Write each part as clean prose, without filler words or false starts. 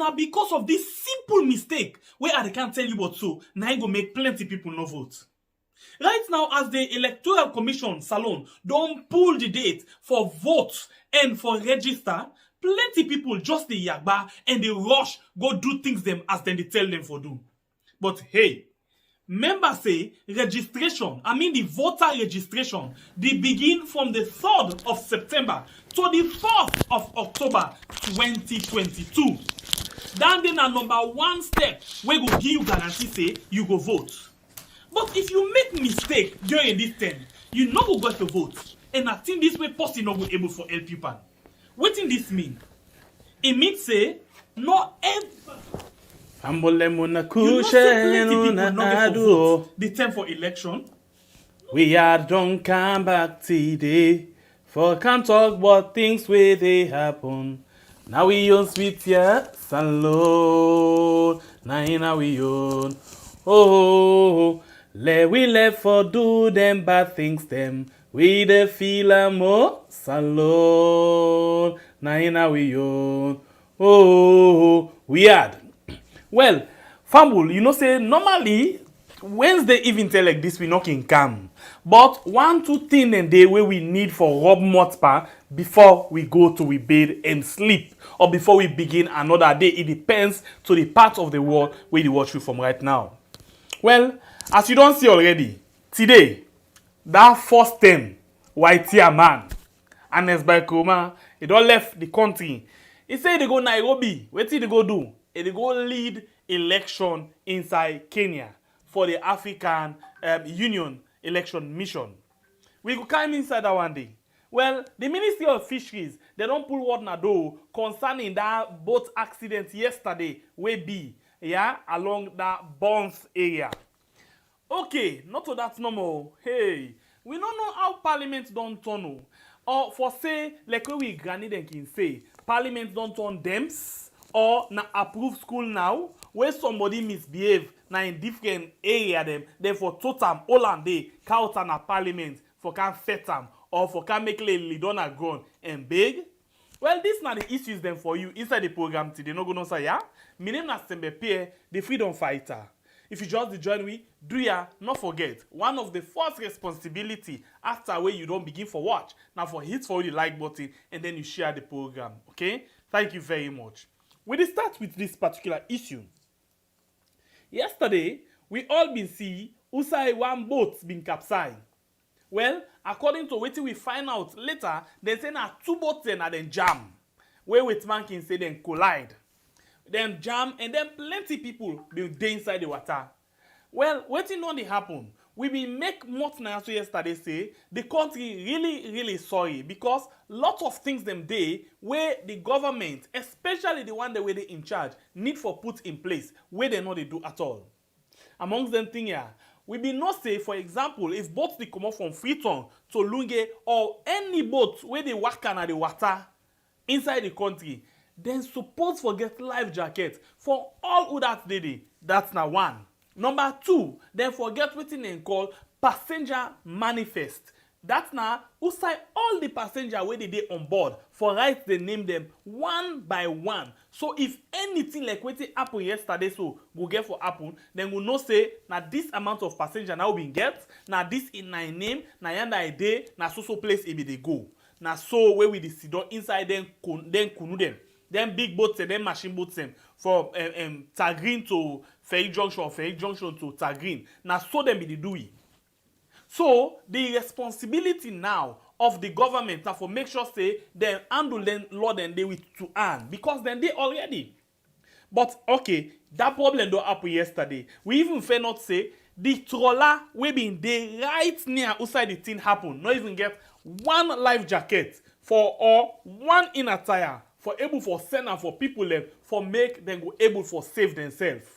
Now, because of this simple mistake, where I can't tell you what so, now it go make plenty people no vote. Right now, as the Electoral Commission Salon don't pull the date for vote and for register, plenty people just the yagba and they rush go do things them as then they tell them for do. But hey, members say registration, the voter registration, they begin from the 3rd of September to the 4th of October 2022. That then a number one step where go give you guarantee say you go vote. But if you make mistake during this time, you no go get to vote. And I think this way person not go able for help people. What in this mean? It means say no ever. You know say plenty people not get to vote the time for election. We are don't come back today for can't talk about things where they happen. Now we own sweet here, salon. Now we own. Oh, we left for do them bad things them. We the feel more salon. Now we own. Oh, weird. Well, Fambul, you know say normally Wednesday evening like this we not can come. But 1-2 things in day where we need for rub motpa before we go to we bed and sleep or before we begin another day. It depends to the part of the world where you watch you from right now. Well, as you don't see already, today, that first term, white thier man, Anes Baikoma, he don't left the country. He say they go Nairobi. What did they go do? They go lead election inside Kenya for the African Union election mission. We go come inside that one day. Well, the Ministry of Fisheries, they don't pull word na do concerning that boat accident yesterday, along that Bonds area. Okay, not to that normal. Hey, we don't know how Parliament don't turn. Or for say, like we granny them can say, Parliament don't turn dems or na approve school now, where somebody misbehave na in different area them, then for total all and day, count na Parliament for can set them or for can make lead on a ground and big. Well, these are the issues then for you inside the program today. No go no say yeah. My name is SLPP, the freedom fighter. If you just join me, do ya not forget one of the first responsibility after where you don't begin for watch. Now for hit for the like button and then you share the program. Okay? Thank you very much. We start with this particular issue. Yesterday, we all been see Usai one boat been capsized. Well, according to what we find out later, they say na 2 boats then are then jam. Where with man can say then collide. Then jam and then plenty people be inside the water. Well, what in only happen? We been make much now yesterday say the country really sorry because lot of things them day where the government, especially the one that were they in charge, need for put in place where they know they do at all. Amongst them thing here, we be not say, for example, if boats they come up from Freetown to Lunge or any boat where they work on the water inside the country, then suppose forget life jacket for all who that day. That's now one. Number 2, then forget what they call passenger manifest. That's now who say all the passenger where they dey on board for write they name them one by one. So if anything like what happened yesterday so go get for happen, then we know say now this amount of passenger now we get, now this in my name, now yanda a day, now so place it be they go. Now so where we dey sit down inside then kunu them. Then big boats and then machine boats them from Tagreen to Ferry Junction to Tagreen. Now so them be the do it. So the responsibility now of the government now for make sure say they handle them law then they with to hand because then they already. But okay, that problem don't happen yesterday. We even fair not say the trawler we been there right near outside the thing happen. Not even get one life jacket for or one inner tire for able for send and for people them for make them go able for save themselves.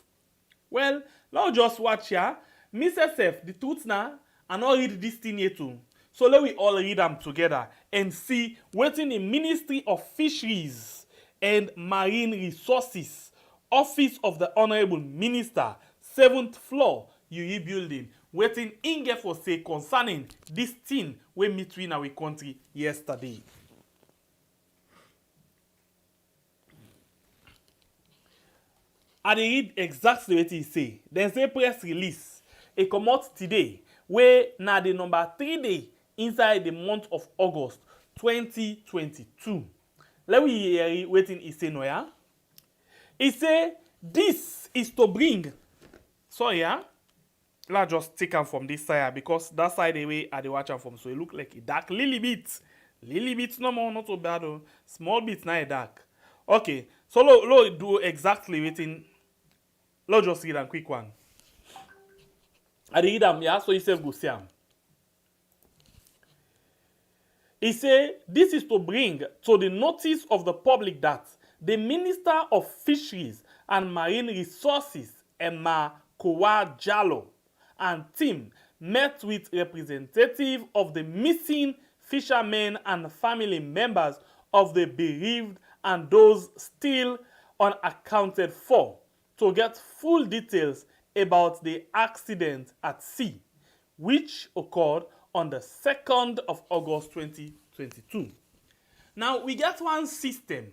Well, now just watch here. Mr. Sef, the truth now. And not read this thing here too. So let we all read them together and see what in the Ministry of Fisheries and Marine Resources, Office of the Honorable Minister, 7th floor, UE building, waiting in get for say concerning this thing we meet in our country yesterday. I dey read exactly wetin e say. Dem say press release e comot today wey na the number 3 day inside the month of August 2022. Let we hear wetin e say no ya. E say this is to bring. Sorry ya. Let's just take am from this side because that side the way I dey watch am from, so it look like a dark little bit. Little bit no more, not so bad oh. Small bit now dark. Okay, so lo do exactly wetin. Let's just read a quick one. I dey read am, yeah, so you self go see am. He say, this is to bring to the notice of the public that the Minister of Fisheries and Marine Resources, Emma Kowa Jallo, and team met with representatives of the missing fishermen and family members of the bereaved and those still unaccounted for to get full details about the accident at sea, which occurred on the 2nd of August 2022. Now, we get one system.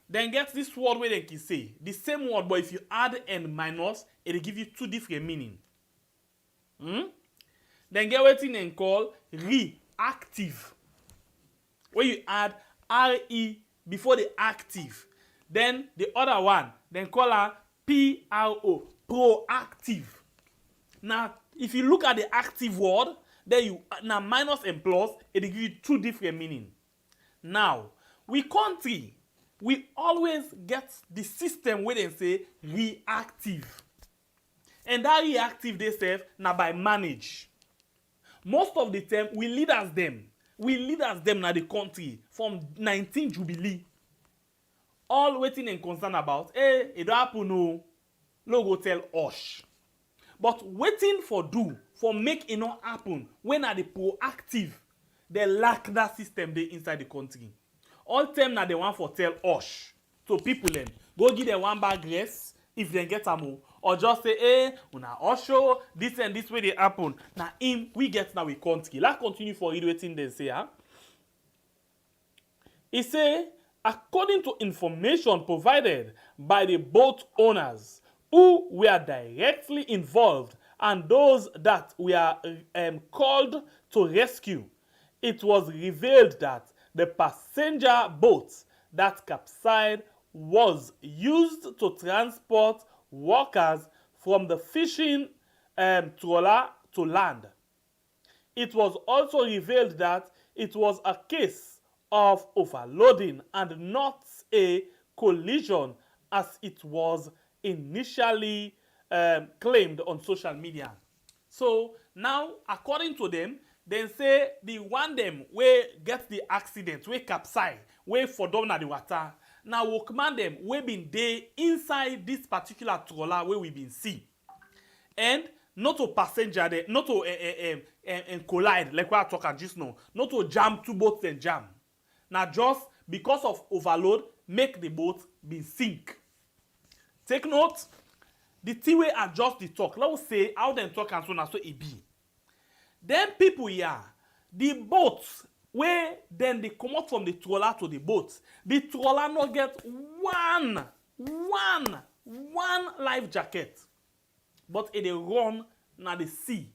Then get this word where they can say the same word, but if you add and minus, it will give you 2 different meanings. Then get what they call reactive, where you add RE before the active. Then the other one, then call her PRO, proactive. Now, if you look at the active word, then you now minus and plus, it will give you 2 different meanings. Now, we country, we always get the system where they say reactive. And that reactive they say now by manage. Most of the time, we leaders them now the country from 19 Jubilee. All waiting and concerned about, it don't happen no, no go tell us. But waiting for make it not happen when are the proactive, they lack that system they inside the country. All time now they want for tell us. So people then go give them one bag rest if they get a more. Or just say, una show this and this way they happen. Now we get now we country. Let's continue for it waiting they say. He say, according to information provided by the boat owners who were directly involved and those that were called to rescue, it was revealed that the passenger boat that capsized was used to transport workers from the fishing trawler to land. It was also revealed that it was a case of overloading and not a collision as it was initially claimed on social media. So now, according to them, they say the one them where get the accident, where capsize, where fall down at the water. Now workman them we been there inside this particular trawler where we been see, and not to passenger there, not to collide like what I talk just now, not to jam 2 boats and jam. Now just because of overload make the boat be sink. Take note, the thing way adjust the talk. Let us say how them talk and so na so it be. Then people here, the boats where then they come out from the trawler to the boat. The trawler not get one life jacket, but it they run na the sea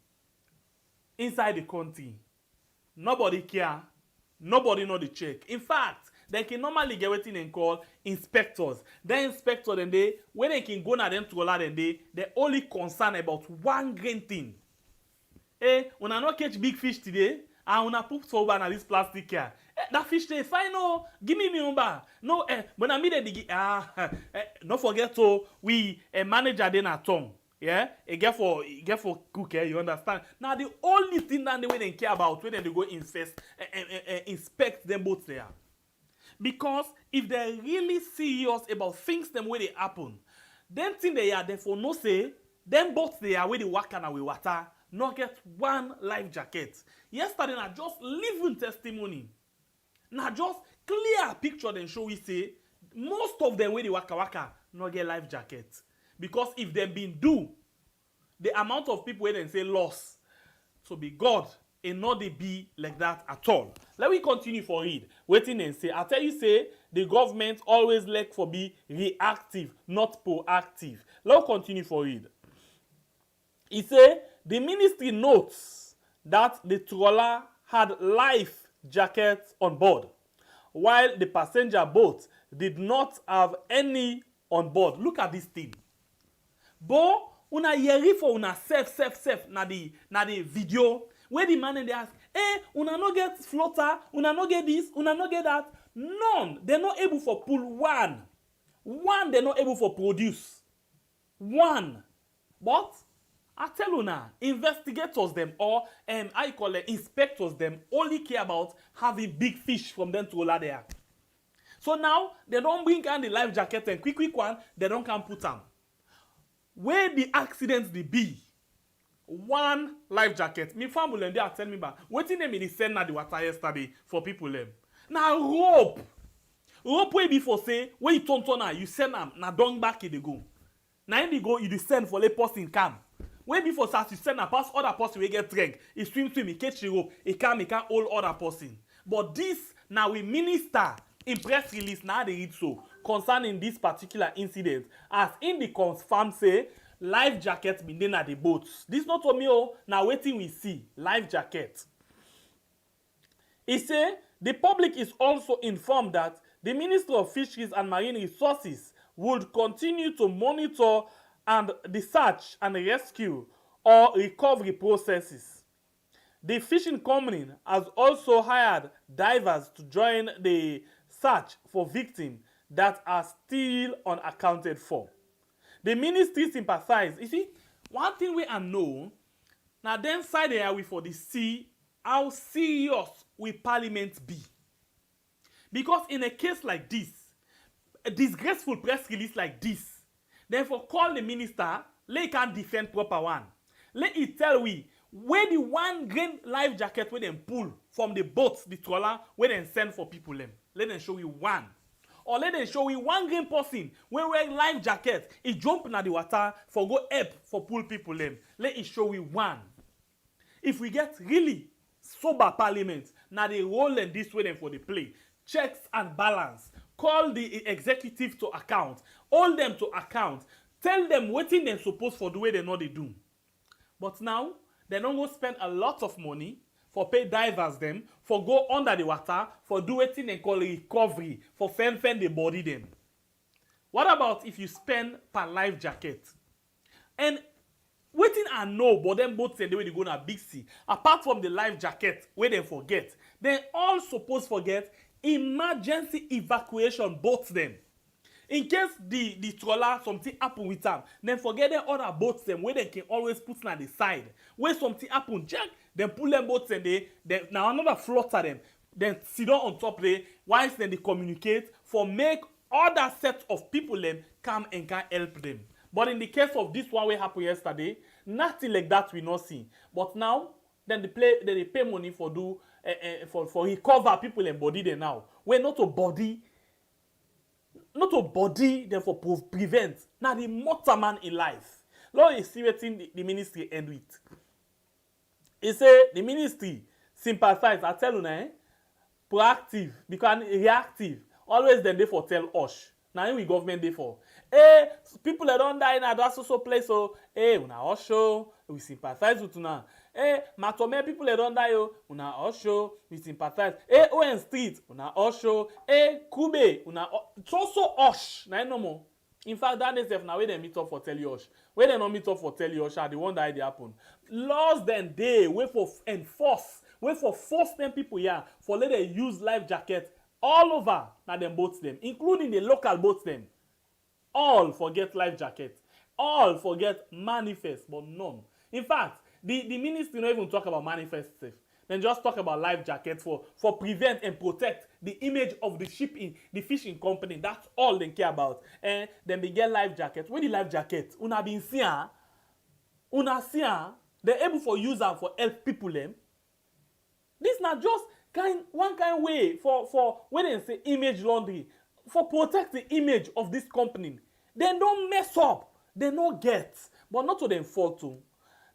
inside the country. Nobody care. Nobody know the check. In fact, they can normally get what they call inspectors. The inspector then when they can go na them trawler then they only concerned about one green thing. When I not catch big fish today, and when I put over na this plastic here, that fish they fine no, give me number. No, when I meet the don't forget to we a manager then at tongue. Yeah, a get for cook, you understand? Now the only thing that the way they care about when they go inspect them boats there. Because if they're really serious about things them where they happen, then thing they are therefore no say, them boats they are where they work and we water, not get one life jacket. Yesterday na just living testimony. Now just clear picture then show we say most of them where they waka not get life jacket. Because if they been do, the amount of people where they say loss, so be God, and not they be like that at all. Let me continue for it. Waiting and say, I tell you say, the government always like for be reactive, not proactive. Let's continue for it. He say the ministry notes that the trawler had life jackets on board, while the passenger boat did not have any on board. Look at this thing. But una yeri for una self na the video where the man dey ask, una no get floater, una no get this, una no get that. None. They're not able for pull one. One they're not able for produce. One. But I tell you now, investigators them or I call it inspectors them only care about having big fish from them to all there. So now they don't bring on the life jacket and quick one, they don't come put them. Where the accidents they be, one life jacket. Me family they are telling me about waiting them in the send na the water yesterday for people them. Now rope wey be for say when you turn you send them na down back in the go. Now in the go you send for the person come. When before start you send a pass other person we get drink. He swim, he catch the rope, he can hold other person. But this now we minister in press release now they read so concerning this particular incident as in the confirm say life jacket been then at the boats. This not for me now waiting we see life jacket. He say the public is also informed that the Ministry of Fisheries and Marine Resources would continue to monitor and the search and rescue or recovery processes. The fishing company has also hired divers to join the search for victims that are still unaccounted for. The ministry sympathizes. You see, one thing we know, now then side there we for the see how serious will Parliament be. Because in a case like this, a disgraceful press release like this, therefore, call the minister, let he can defend proper one. Let it tell we where the one grain life jacket where them pull from the boats, the trawler, where them send for people them. Let them show you one. Or let them show you one grain person where wear life jacket, he jump in the water for go help for pull people them. Let it show you one. If we get really sober parliament, now they roll in this way them for the play. Checks and balance. Call the executive to account. Hold them to account. Tell them what thing they're supposed for the way they know they do. But now, they don't go spend a lot of money for pay divers them, for go under the water, for do what thing they call recovery, for fend the body them. What about if you spend per life jacket? And waiting I know, but them both say the way they go na big sea. Apart from the life jacket, where they forget, they all supposed forget emergency evacuation boats them. In case the trawler something happen with them, then forget the other boats them where they can always put on the side. Where something happen, jack, then pull them boats and they now another floater them, then sit down on top there, whilst then they communicate for make other set of people them come and can help them. But in the case of this one where happened yesterday, nothing like that we not see. But now then they pay money for do for recover people and body them now. We're not a body them for prevent. Now the mortal man in life. Lord is see what the ministry end with. He say the ministry sympathize. I tell you now, proactive because reactive. Always then they for tell us. Now we government they for. People that don't die in that social place. So una also we sympathize with una. Matome people that don't die una also we sympathize. Owen Street una also. Kube una so us. Now no more. In fact, that is now where they meet up for tell you us. Where they not meet up for tell you us, the one that they happen. Laws then they wait for enforce. Wait for force them people here for let them use life jacket all over now them boats them, including the local boats them. All forget life jacket. All forget manifest, but none. In fact, the ministry don't even talk about manifest safe. Then just talk about life jacket for prevent and protect the image of the shipping, the fishing company. That's all they care about. And then they get life jacket. When the life jacket, una been seeing, they're able for use them for help people them. This not just one kind way for when they say image laundry, for protect the image of this company. They don't mess up. They don't get. But not to them fault too.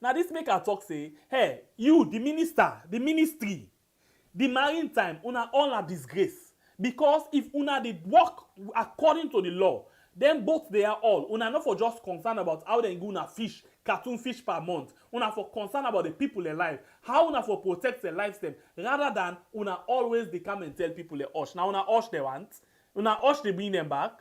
Now this make our talk say, hey, you, the minister, the ministry, the maritime, una all a disgrace. Because if una dey work according to the law, then both they are all. Una not for just concerned about how they go una fish, cartoon fish per month. Una for concerned about the people alive. How una for protect their lives them. Rather than una always they come and tell people they hush. Now una hush they want. Una hush they bring them back.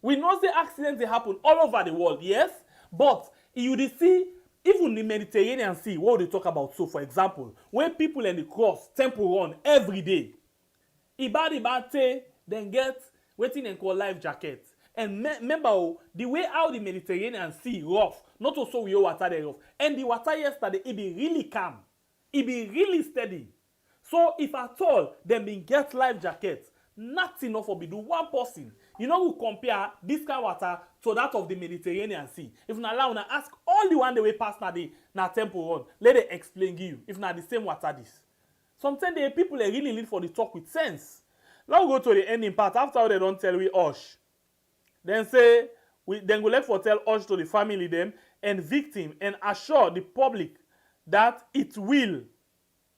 We know the accidents they happen all over the world, yes. But you dey see, even the Mediterranean Sea, what they talk about. So for example, when people in the cross temple run every day, ibadi then get waiting and call life jacket. And remember, the way how the Mediterranean Sea rough, not also we water there rough. And the water yesterday, it be really calm. It be really steady. So if at all, them been get life jackets, not enough for be do one person. You know who compare this kind of water to that of the Mediterranean Sea. If not allow na ask all the one the way past na temple run, let it explain you. If not the same water this. Sometimes the people they really need for the talk with sense. Now we go to the ending part. After they don't tell we hush. Then say then go let for tell hush to the family them and victim and assure the public that it will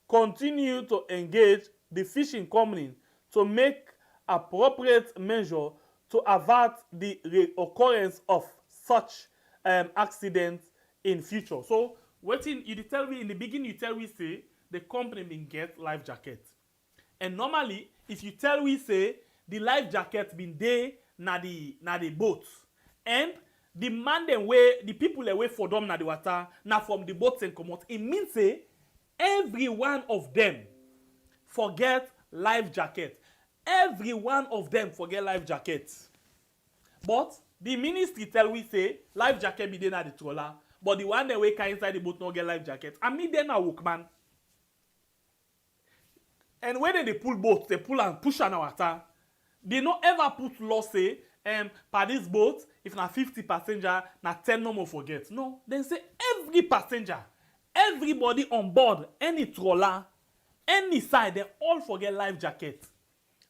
continue to engage the fishing company to make appropriate measure to avert the reoccurrence of such accidents in future. So waiting you tell me in the beginning you tell we say the company been get life jacket. And normally if you tell we say the life jacket been there na the boat. And the man them way the people away for them na the water na from the boats and come out. It means say every one of them forget life jacket. Every one of them forget life jackets. But the ministry tell we say life jacket be there na the trawler. But the one that way can inside the boat not get life jacket. And me then a workman. And when they pull boats, they pull and push on the water. They don't ever put law say, per this boat, if na 50 passenger, na 10 no more forget. No, then say every passenger, everybody on board, any trawler, any side, they all forget life jacket.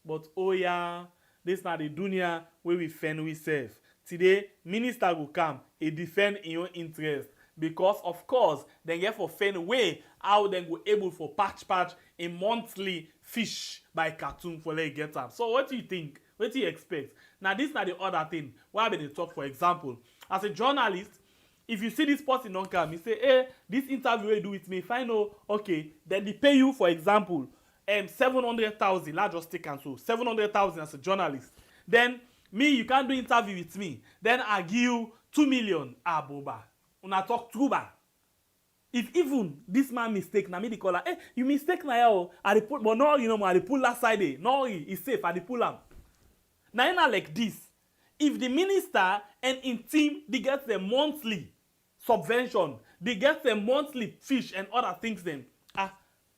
But oh yeah, this na the dunya where we fend we serve. Today, minister will come, he defend in your interest. Because of course, they get for fend way how they go able for patch a monthly fish by cartoon for let get up. So what do you think? What do you expect? Now this is not the other thing. Why they talk, for example, as a journalist, if you see this person don't come, you say, hey, this interview you do with me, if I know, okay, then they pay you, for example, 700,000. Let's just take and so 700,000 as a journalist. Then me, you can't do interview with me. Then I give you 2 million. Ah, boba. Una talk true ba. If even this man mistake, na me the caller, hey, you mistake na yo. I pull, but no, you know, I pull last side. No, he's safe. I pull him. Now, like this, if the minister and in team they get the monthly subvention, they get the monthly fish and other things, then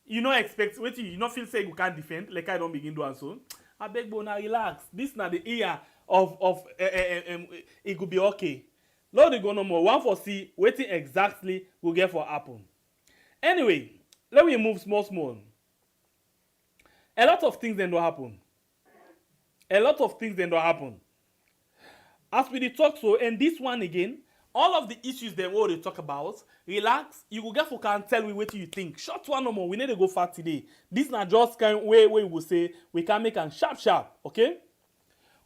you not expect. Wait, you not feel say you can't defend. Like I don't begin doing so. I beg bona relax. This na the ear of it could be okay. Lord, they go no more. One for see waiting exactly will get for happen. Anyway, let me move small. A lot of things then don't happen. A lot of things then don't happen. As we talk so, and this one again, all of the issues that we talk about, relax. You will get for can tell me what you think. Short one no more. We need to go far today. This not just kind of way we will say we can make them sharp. Okay?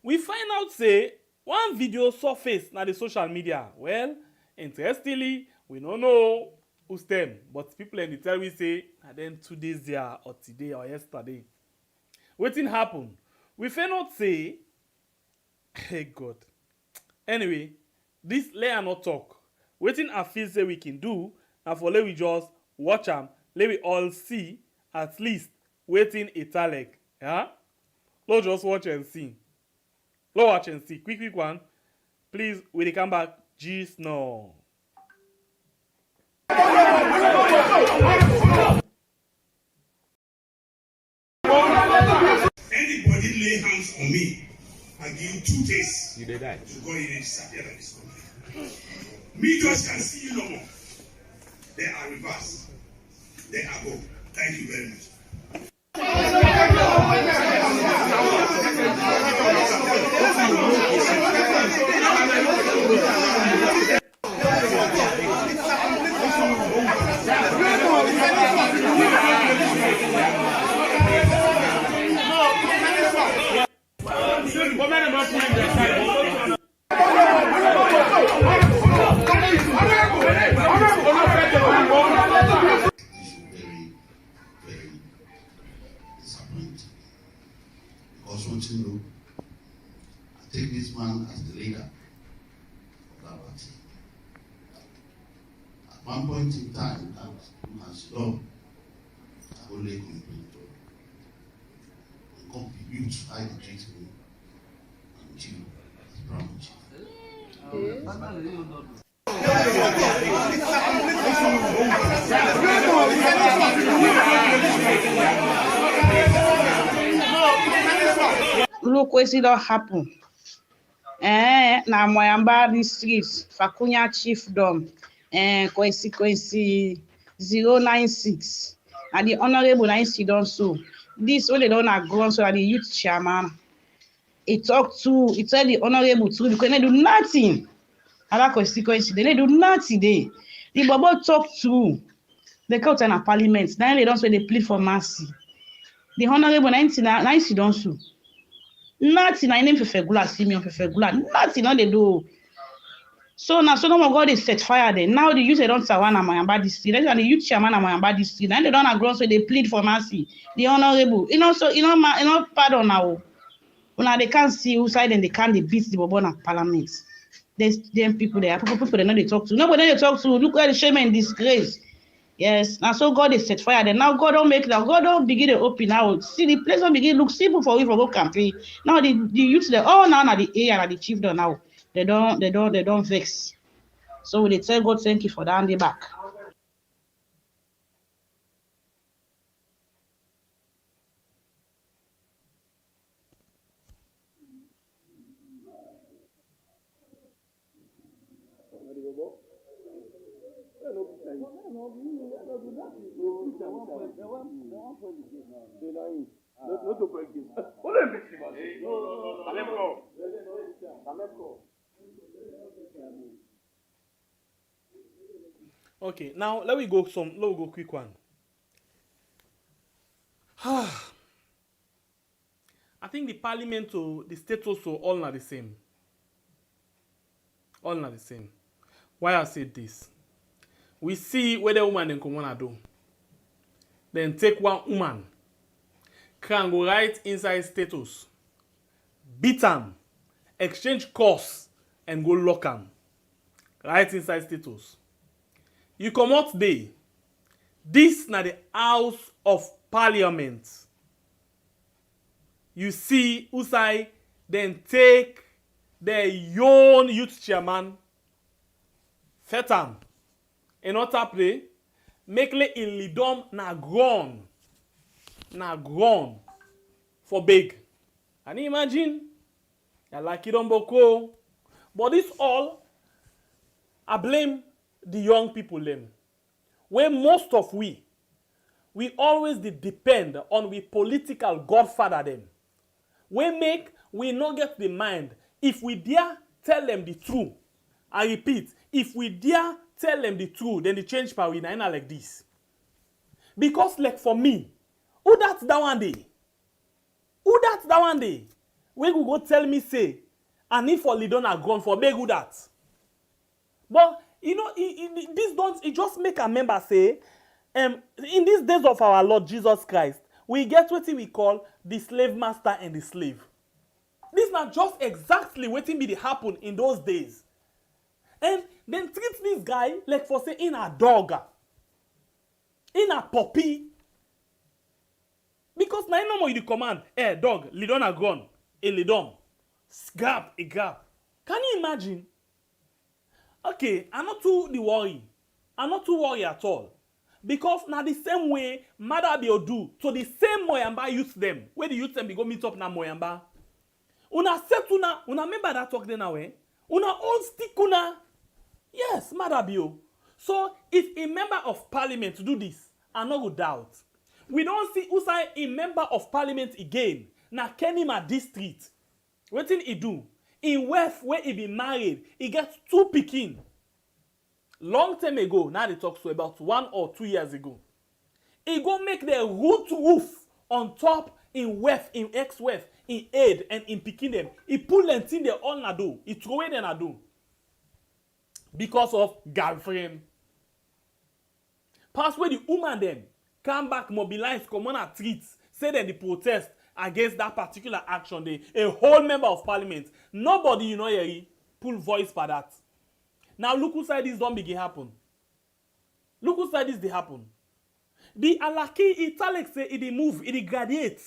We find out say. One video surface na the social media. Well, interestingly, we don't know who's them, but people in the tell we say, and then 2 days there, or today, or yesterday. Wetin happen? We find out say, hey God. Anyway, this let not talk. Wetin I feel say we can do, and for let we just watch them, let we all see at least wetin it like. Yeah? Let's just watch and see. Watch and see. Quick one. Please, when they come back, just no. Anybody lay hands on me, I give you 2 days. You did that. To go in and disappear like this country. Me just can see you no more. They are reversed. They are go. Thank you very much. One point in time, that has done only complaint. The youth I treat me and you as brown chief. Look, what it don't happen. Na Moyamba district, Fakunya chiefdom, Kwesi 096. And the honorable 90 done so. This when they don't agree so that the youth chairman. He tell the honorable too because they do nothing. Other constituency, they do nothing there. The Bobo talk to the court and a parliament. Then they don't say they plead for mercy. The honorable 90 done so. Nothing, I name Fefegula, Simeon Fefegula, nothing, no they do. So now, so no more God is set fire there. Now the youth they don't Sawan and Moyamba district, and the youth chairman and Moyamba district, then they don't agree, so they plead for mercy. The honorable, so pardon now. When they can't see who side and they can't beat the Bobona parliament. There's them people there, people they know they talk to. Nobody they talk to, look at the shame and disgrace. Yes, now so God is set fire. Then now God don't make that. God don't begin to open out. See the place don't begin look simple for we for go campaign. Now the youth they all now the area and the chief don't now. They don't vex. So they tell God thank you for that and they back. Okay, now let me go quick one. I think the parliament or the state also all not the same. All not the same. Why I said this? We see whether woman and common do. Then take one woman, can go right inside status, beat them, exchange costs, and go lock them. Right inside status. You come out there. This na the House of Parliament. You see, Usai then take the young youth chairman, Freetown, in other play, make le in lidom na grown for big. Can you imagine? You like it on Boko. But this all, I blame the young people them. Where most of we always depend on we political godfather them. We not get the mind. If we dare tell them the truth, I repeat, if we dare tell them the truth, then the change power we na like this. Because like for me, who that one day? Where you go tell me say, and if for Lidon are gone for beg who that? But it just make a member say, in these days of our Lord Jesus Christ, we get what we call the slave master and the slave. This is not just exactly what be happen in those days. And then treat this guy like for say in a dog, in a puppy. Because now no more you command, dog, lidon a gone, a lidon, grab a grab. Can you imagine? Okay, I'm not too worry at all. Because now the same way Mother be do to the same Moyamba youth them, where the youth them be go meet up na Moyamba. Una set una remember that talk then now, eh? Una all stick una. Yes, Mother be. So if a member of parliament do this, I no go doubt. We don't see Usai a member of parliament again. Na Kenima district. Wetin he do? In West where he be married, he gets 2 pikin. Long time ago, now they talk so about 1 or 2 years ago. He go make the root roof on top in West, in ex-West, in aid and in pikin them. He pull them in the all na do. He throw it na do. Because of girlfriend. Pass where the woman them come back, mobilize, come on a treat, say that the protest against that particular action day. A whole member of parliament. Nobody, pull voice for that. Now look who side this don't begin happen. Look who side this dey happen. The alaki italic say it dey move, it dey graduate.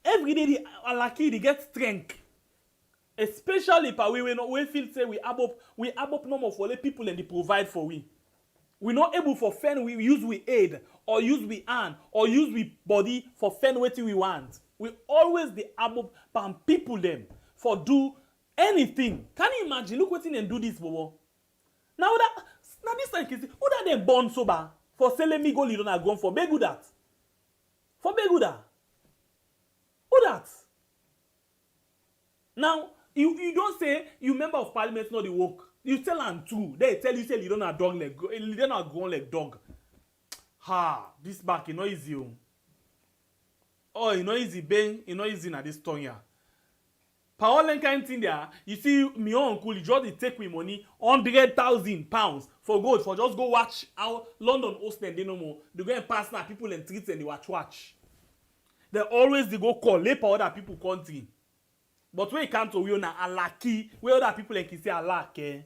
Every day the alaki dey get strength. Especially pa we feel say we abop normal for the people and they provide for we. We not able for fend we use we aid or use we hand or use we body for fend wetin we want. We always the abop pan people them for do anything. Can you imagine? Look wetin dem do this, bobo. Now this time who that dem born sober for selling me go lead on gone for begu that. For begu that. Who that? Now you don't say you member of parliament not the work. You tell them too. They tell you say you don't have dog leg. You don't have grown like dog. Ha! This back is not easy. Oh, it's not easy, bang. It's not easy na this tongue here. Paola kind thing there. You see, me uncle, he just take me money, £100,000 for gold for just go watch how London Ostend they no more. They go and pass now people and treat and they watch. They always they go call lay for other people country. But when it comes to we na alaki, where other people like say alake.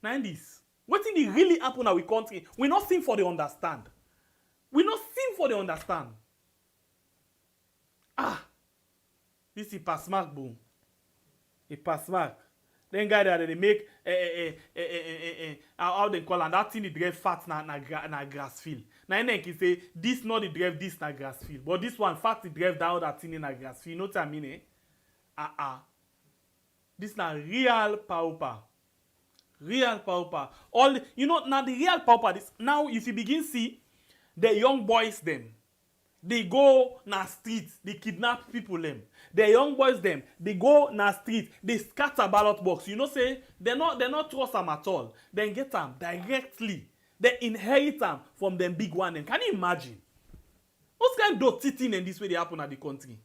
Now this, what thing they really happen in our country? We not sing for the understand. We not sing for the understand. Ah, this is pass mark, boom. A pass mark. Then guy that they make how they call and that thing they drive fat na grass field. Now then can say this not the drive this na grass field, but this one fat the drive down that thing in a grass field. You know what I mean? Eh? This na real Paopa. Real Paopa. All you know now the real Paopa. This now if you begin see the young boys them, they go na street, they kidnap people them. The young boys them, they go na street, they scatter ballot box. You know say they not trust them at all. Then get them directly. They inherit them from them big one. Them. Can you imagine? What's kind of dirty thing in this way they happen at the country?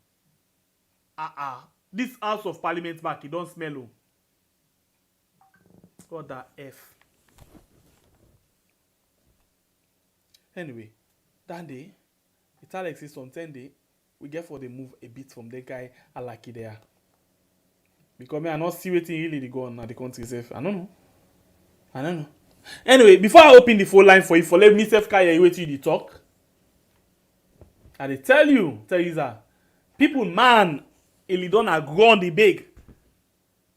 This House of Parliament back, it don't smell. Oh. What the F? Anyway, that day, it's Alex is on 10 day. We get for the move a bit from the guy Alaki there. Because me, I not see what really they go on at the country safe. I don't know. Anyway, before I open the phone line for you, for let me self carry wait you the talk. And they tell you that people man. Ele don grow on the big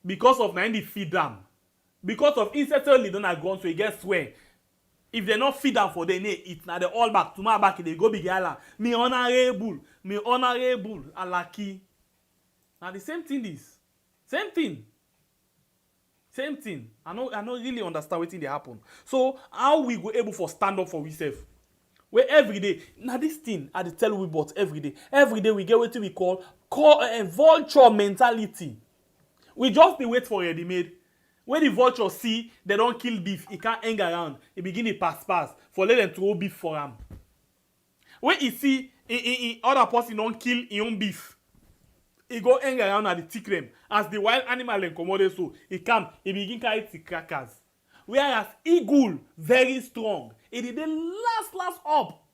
because of 90 feed them. Because of incestual they don't grow so he gets swear. If they not feed them for the name, it's now the all back to my back they go big yalla. Me honorable, alaki. Now the same thing this. Same thing. I don't really understand what thing they happen. So how we go able for stand up for ourselves? Where every day, now this thing I tell we about every day. Every day we get what we call vulture mentality. We just be wait for ready made. When the vulture see they don't kill beef, he can't hang around. He begin to pass for let them throw beef for him. When he see other person don't kill his own beef, he go hang around at the tick them. As the wild animal and commode so he come, he begin to eat the crackers. Whereas eagle very strong. It is the last up.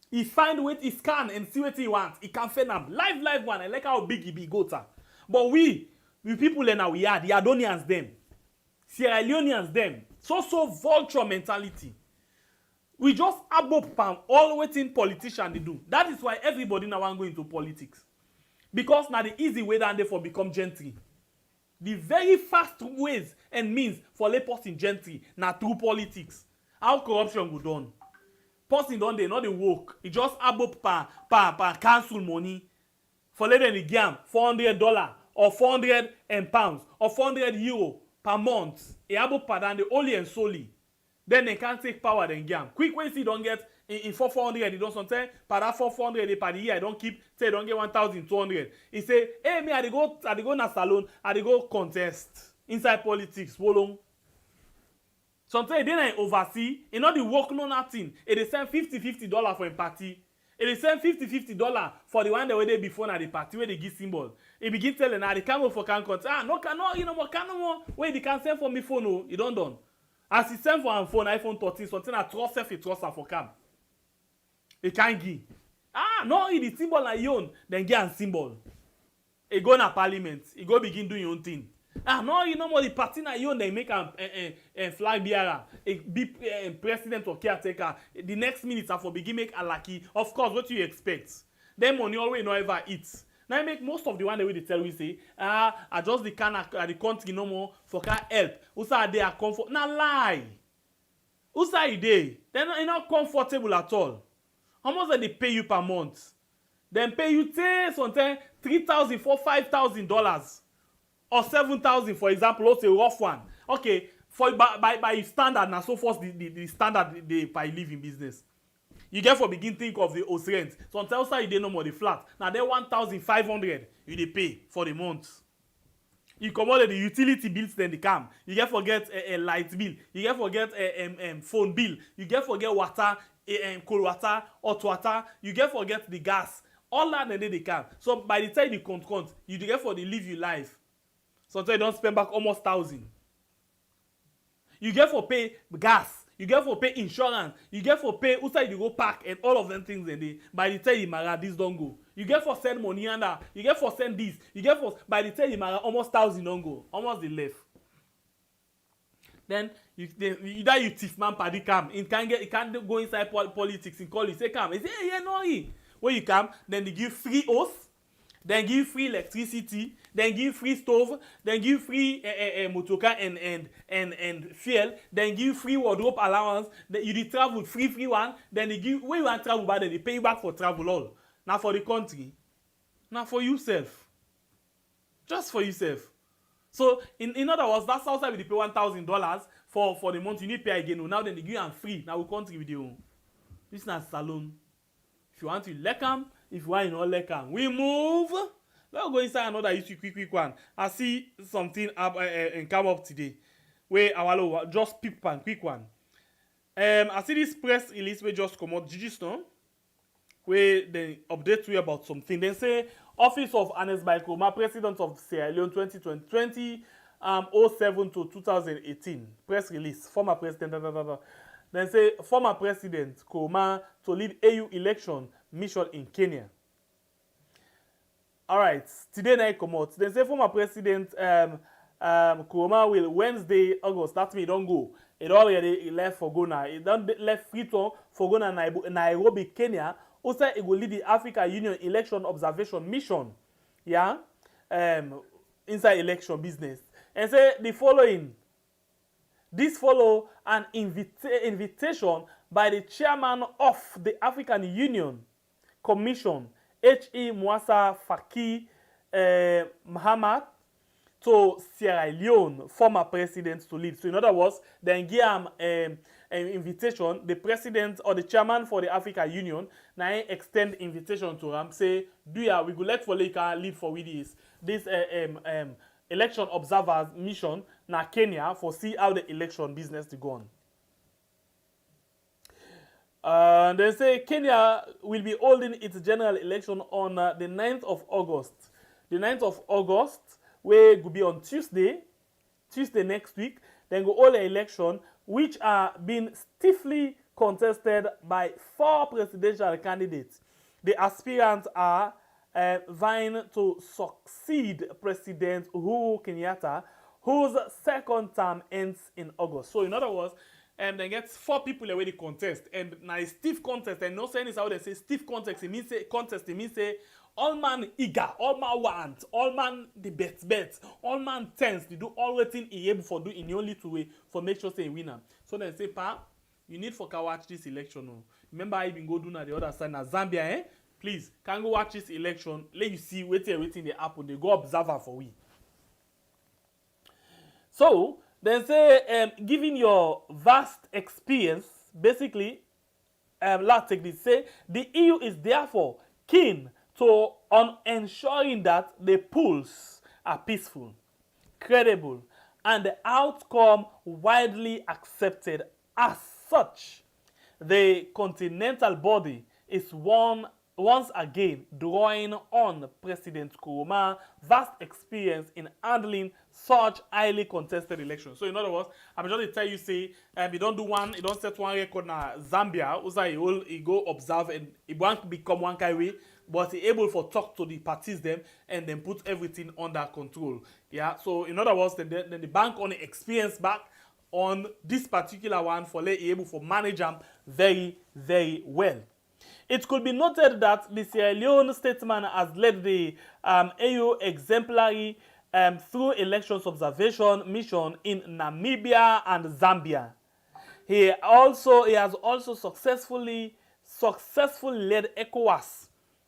He find what he scan and see what he wants. He can fend them. Live one. I like how big he be goata. But we people in our yard, the Adonians them. Sierra Leoneans them. So vulture mentality. We just above palm all waiting politician they do. That is why everybody now want to go into politics. Because now the easy way down there for become gentry. The very fast ways and means for lay person gentry now through politics. How corruption go done? Person don't they not the work. It just above per council money. For let them game $400 or £400 or €400 per month. It above per than the only and solely. Then they can't take power then game. Quick when you don't get in 400, you don't sometimes per that 400 per year. I don't keep say don't get 1,200. He say, hey me I dey go na salon, I dey go contest inside politics. Wolong. Sometimes they don't oversee, you know the work no nothing. It dey send $50 for a party. It dey send $50 for the one that way they before na the party where they give symbol. He begin telling now they come for can contest. No you know more can no more. Wait they can send for me phone no, you don't done. As he send for a phone iPhone 13 something I trust self he trust for cam. He can't give. No, he the symbol na yon then get a symbol. He go na parliament. He go begin doing your own thing. No, you know what? The party na you they make a flag bearer, be president or caretaker. The next minute after begin make a lucky. Of course, what do you expect? Them money always no ever eat. Now I make most of the one the way they tell we say, adjust the can at the country no more for can help. Usa they are comfort. Now lie. Usa they? They're not comfortable at all. How much they pay you per month? Then pay you sometimes $3,000 for $5,000 or $7,000 for example. Also a rough one. Okay, for by standard now so far the standard they by live in business. You get for begin think of the house rent. Sometimes you dey no more the flat. Now they 1,500 you dey pay for the month. You commodate the utility bills then they come. You get forget a light bill. You get forget a phone bill. You get forget water, cold water, hot water. You get forget the gas. All that then they come. So by the time you count, you get for the live your life. Sometimes you don't spend back almost 1,000. You get for pay gas. You get for pay insurance. You get for pay outside you go park and all of them things. And by the time you marry, this don't go. You get for send money under. You get for send this. You get for by the time you marry, almost 1,000 don't go. Almost the left. Then either you thief man party come. It can't go inside politics and call you say come. He say hey, yeah no he. When you come, then they give free house. Then give free electricity, then give free stove, then give free motoka and fuel, then give free wardrobe allowance, then you travel free one, then they give when you want travel back, then they pay you back for travel all. Now for the country, now for yourself. Just for yourself. So in other words, that's outside we pay $1,000 for the month you need pay again. Now then they give you free. Now we country with you. This is not salon. If you want to let them. If you not like them, we move. Let's go inside another issue, quick one. I see something come up today. Where I will just pick one, quick one. I see this press release where just come out Gigi where they update you about something. They say Office of Ernest Bai Koroma, President of Sierra Leone 2007 to 2018. Press release, former president. Then say former President Koroma to lead AU election mission in Kenya. All right, today night come out. Then say former President Koroma will Wednesday, August. That means don't go. It already left for Ghana. It don't left Freetown for Ghana, Nairobi, Kenya. Also, it will lead the Africa Union election observation mission. Yeah, inside election business. And say the following. This follow an invitation by the chairman of the African Union Commission, H.E. Mwasa Faki Mahamat, to Sierra Leone, former president, to lead. So in other words, then give an invitation, the president or the chairman for the African Union, now extend invitation to him, say, do ya, we go let for Leka lead for with this election observers mission na Kenya for see how the election business to go on. They say Kenya will be holding its general election on the 9th of August. The 9th of August, where will be on Tuesday next week. Then go hold the election, which are being stiffly contested by 4 presidential candidates. The aspirants are vying to succeed President Uhuru Kenyatta, whose second term ends in August. So in other words, they get 4 people away the contest, and now a stiff contest. And no saying is how they say stiff contest. It means say contest. It means say all man eager, all man want, all man the bet, all man tense. They do all waiting he able for do in the only 2 way for make sure say winner. So they say, Pa, you need for watch this election. No. Remember I even go do na the other side na Zambia, eh? Please, can go watch this election. Let you see waiting the happen. They go observer for we. So, they say, given your vast experience, basically, let's take this. Say, the EU is therefore keen on ensuring that the polls are peaceful, credible, and the outcome widely accepted. As such, the continental body is once again drawing on President Koroma's vast experience in handling such highly contested elections. So in other words, I'm just to tell you, say, he don't set one record na Zambia, also he go observe and he won't become one kind way, but he able for talk to the parties them and then put everything under control. Yeah, so in other words, then the bank on the experience back on this particular one for they able for manage them very, very well. It could be noted that the Sierra Leone statesman has led the AU exemplary through elections observation mission in Namibia and Zambia. He has also successfully led ECOWAS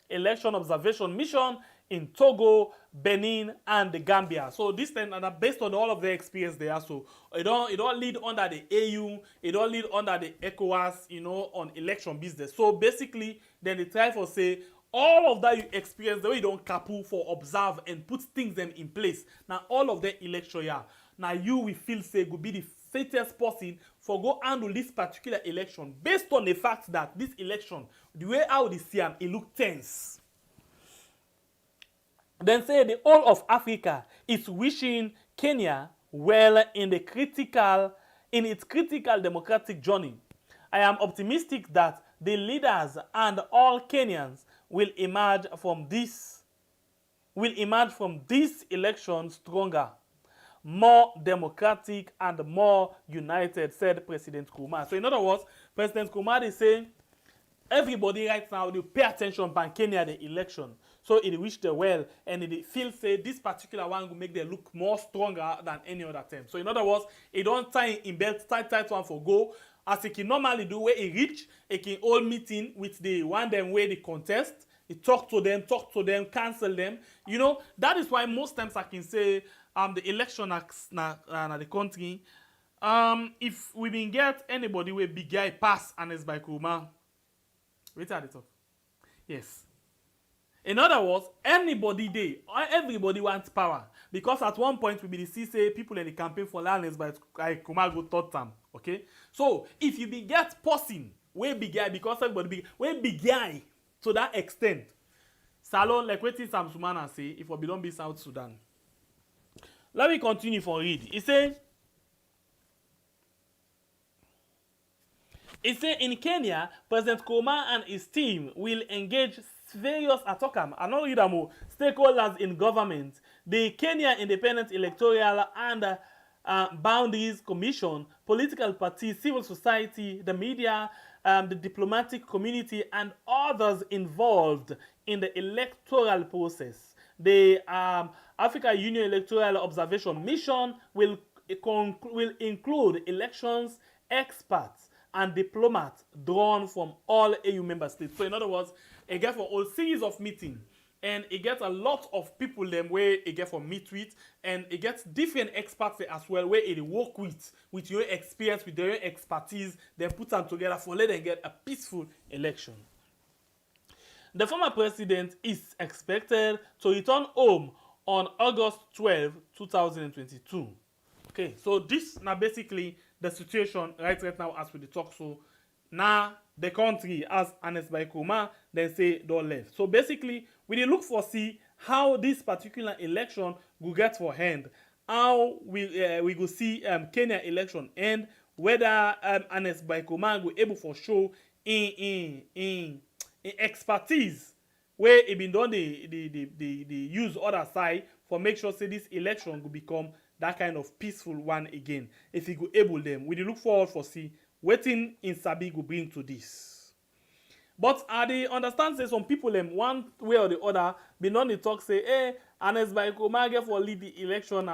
election observation mission in Togo, Benin, and the Gambia. So this then, and based on all of their experience there, so it don't lead under the AU, it don't lead under the ECOWAS, on election business. So basically, then they try for say all of that you experience, the way you don't capu for observe and put things them in place. Now all of the election here, now you will feel say could be the fittest person for go handle this particular election based on the fact that this election, the way how they see it look tense. Then say the whole of Africa is wishing Kenya well in its critical democratic journey. I am optimistic that the leaders and all Kenyans will emerge from this election stronger, more democratic and more united, said President Kumar. So in other words, President Kumar is saying everybody right now will pay attention to Kenya the election. So it wish them well, and it feel say this particular one will make them look more stronger than any other time. So in other words, it don't tie in belt tight one for go. As it can normally do where it reach, it can hold meeting with the one them where they contest. It talk to them, cancel them. That is why most times I can say the election na the country. If we didn't get anybody where big guy pass and it's by Kuma. Wait at the top. Yes. In other words, everybody wants power. Because at one point we be see say people in the campaign for landless by Kuma go third term. Okay? So if you be get person way big guy because everybody big way big guy to that extent. Salon like wetin Sam Sumana say if we don't be South Sudan. Let me continue for read. He say in Kenya, President Kuma and his team will engage various stakeholders in government, the Kenya Independent Electoral and Boundaries Commission, political parties, civil society, the media, the diplomatic community, and others involved in the electoral process. The Africa Union Electoral Observation Mission will include elections experts and diplomats drawn from all AU member states. So in other words, it gets for a series of meetings, and it gets a lot of people them where it get for meet with, and it gets different experts as well where it work with your experience, with their expertise, they put them together for let them get a peaceful election. The former president is expected to return home on August 12, 2022. Okay, so this now basically the situation right now as we talk. So now the country as Anes by Kuma then say don't left. So basically we dey look for see how this particular election will get for hand. How we go see Kenya election end, whether Anes by Kuma will able for show in expertise where it been done the use other side for make sure say this election will become that kind of peaceful one again. If he go able them, we look forward for see waiting in Sabi go bring to this. But I dey understand say some people them one way or the other be non the talk say, hey, Ernest Baikoma get for lead the election.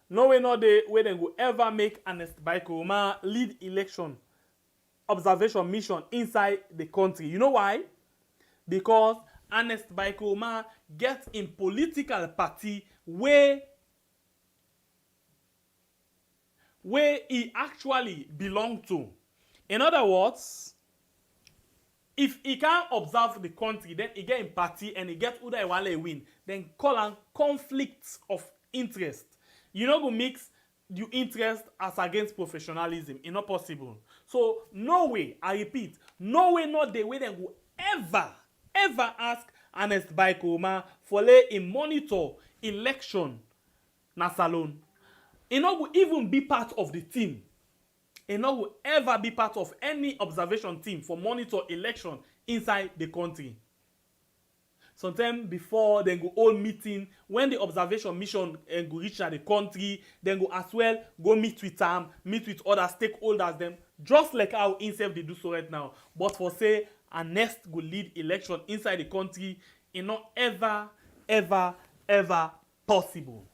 No way not the way they go ever make Ernest Baikoma lead election observation mission inside the country. You know why? Because Ernest Baikoma gets in political party where he actually belong to. In other words, if he can't observe the country, then he get in party and he get who that wale win, then call on conflicts of interest. You know go mix your interest as against professionalism. It's not possible. So no way, I repeat, no way not the way they go ever ask Ernest Baikoma for a monitor election na salon. It not will even be part of the team. It not will ever be part of any observation team for monitor election inside the country. Sometime before then go hold meeting when the observation mission go reach na the country, then go as well go meet with meet with other stakeholders them, just like how himself dey do so right now. But for say a next go lead election inside the country, e not ever possible.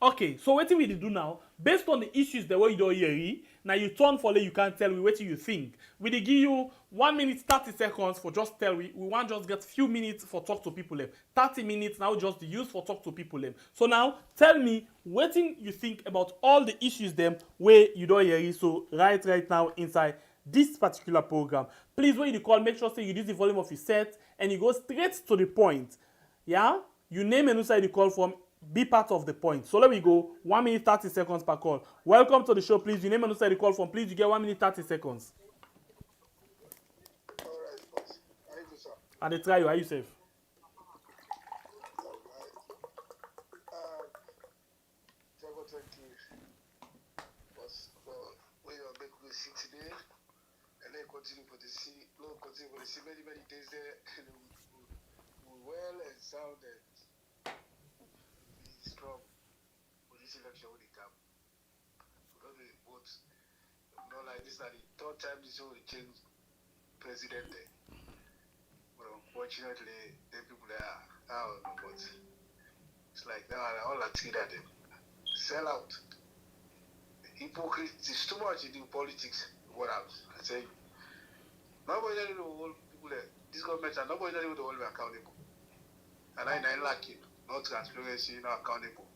Okay, so wetin we dey do now, based on the issues the way you don hear, now you turn for you can't tell me wetin you think. We dey give you 1 minute 30 seconds for just tell we want just get few minutes for talk to people them. 30 minutes now just use for talk to people them. So now tell me wetin you think about all the issues them where you don hear. So right now inside this particular program, please when you call, make sure say you reduce the volume of your set and you go straight to the point. Yeah, you name and who side you call from. Be part of the point. So let me go 1 minute 30 seconds per call. Welcome to the show. Please, your name and who side you call from. Please, you get 1 minute 30 seconds. All right, boss. How you do, sir? And they try you. Are you safe? All right. Thank you, boss, for where you are making me see today, and then continue for the see, many days there, well and sound and strong for this election when it comes. We don't really vote. Not like this, that the third time this will change president. But unfortunately, the people there, I don't know, but it's like now all I see that they sell out. The hypocrite is too much in politics. What I say, nobody knows the whole people there. This government and nobody knows the whole accountable. And I like it. No transparency, no accountable.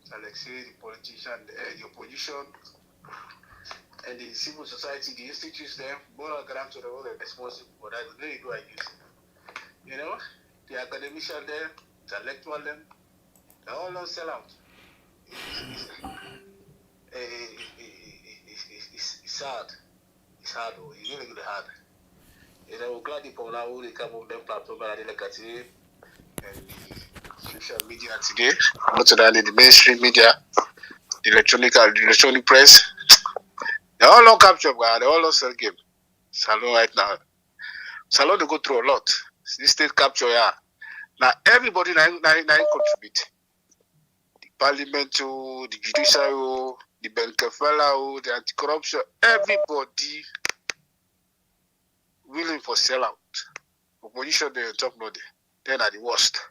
So like say the politician, the opposition, and the civil society, the institutes there, more grant to the world responsible for that. They do I use. You know, the academician there, the electoral them, they all don't sell out. It's sad. It's hard. It's really, really hard. You know, we're glad people now will come on them platform and look at it. And social media today, not only the mainstream media, the electronic press, they all don't capture, they all don't sell game. Salon right now. Salon they go through a lot. This state capture, yeah. Now everybody now contribute. The parliament, the judiciary, the Benkefela, the anti-corruption, everybody willing for sellout. Opposition they talk about it. Then are the worst.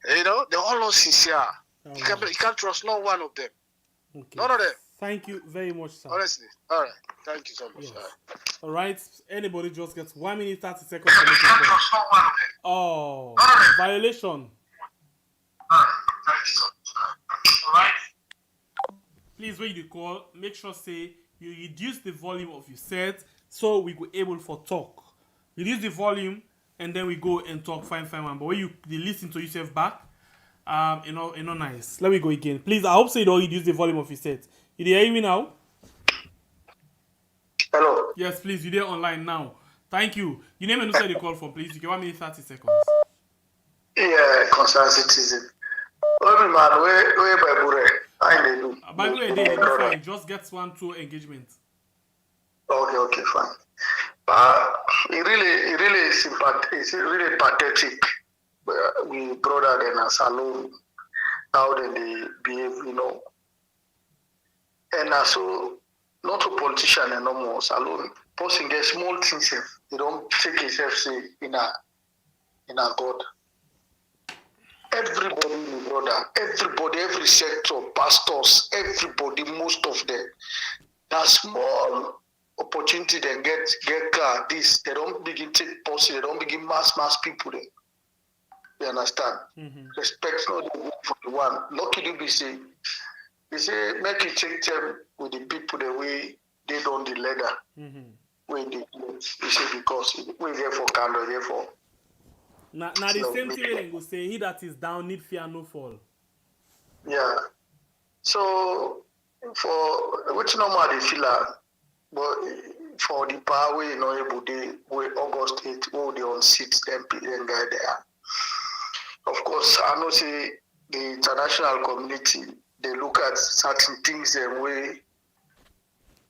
You know, they're all not sincere. You can't trust no one of them. Okay. None of them. Thank you very much, sir. Honestly. All right. Thank you so much. Yes. All right. All right. Anybody just gets 1 minute 30 seconds to make a call. Oh, violation. All right. Please, when you call, make sure say you reduce the volume of your set so we go able for talk. Reduce the volume. And then we go and talk fine man. But when you listen to yourself back, you know nice. Let me go again. Please, I hope so you don't reduce the volume of your set. You hear me now? Hello. Yes, please. You there online now. Thank you. You name and who said you call for, please. You get 1 minute 30 seconds. Yeah, concerned citizen. Oh man, where Bible? I do. Bible they do fine. Just get 1-2 engagement. Okay, fine. It really is it's really pathetic. We brother them as alone, how they behave, you know. And also, not a politician no more, alone. Posting get small things, they don't take himself say in a God. Everybody, brother, everybody, every sector, pastors, everybody, most of them, that small opportunity they get car, this, they don't begin take policy, they don't begin mass people there. You understand? Mm-hmm. Respect not the one for the one. Luckily they say make you take them with the people the way they don't the leather. Mm-hmm. When they say because we there for candle, therefore. Now the same thing they go say, he that is down need fear no fall. Yeah. So for which normal they feel but for the power we know able they August 8 who they on seats MP and guy there. Of course, I know say the international community they look at certain things and way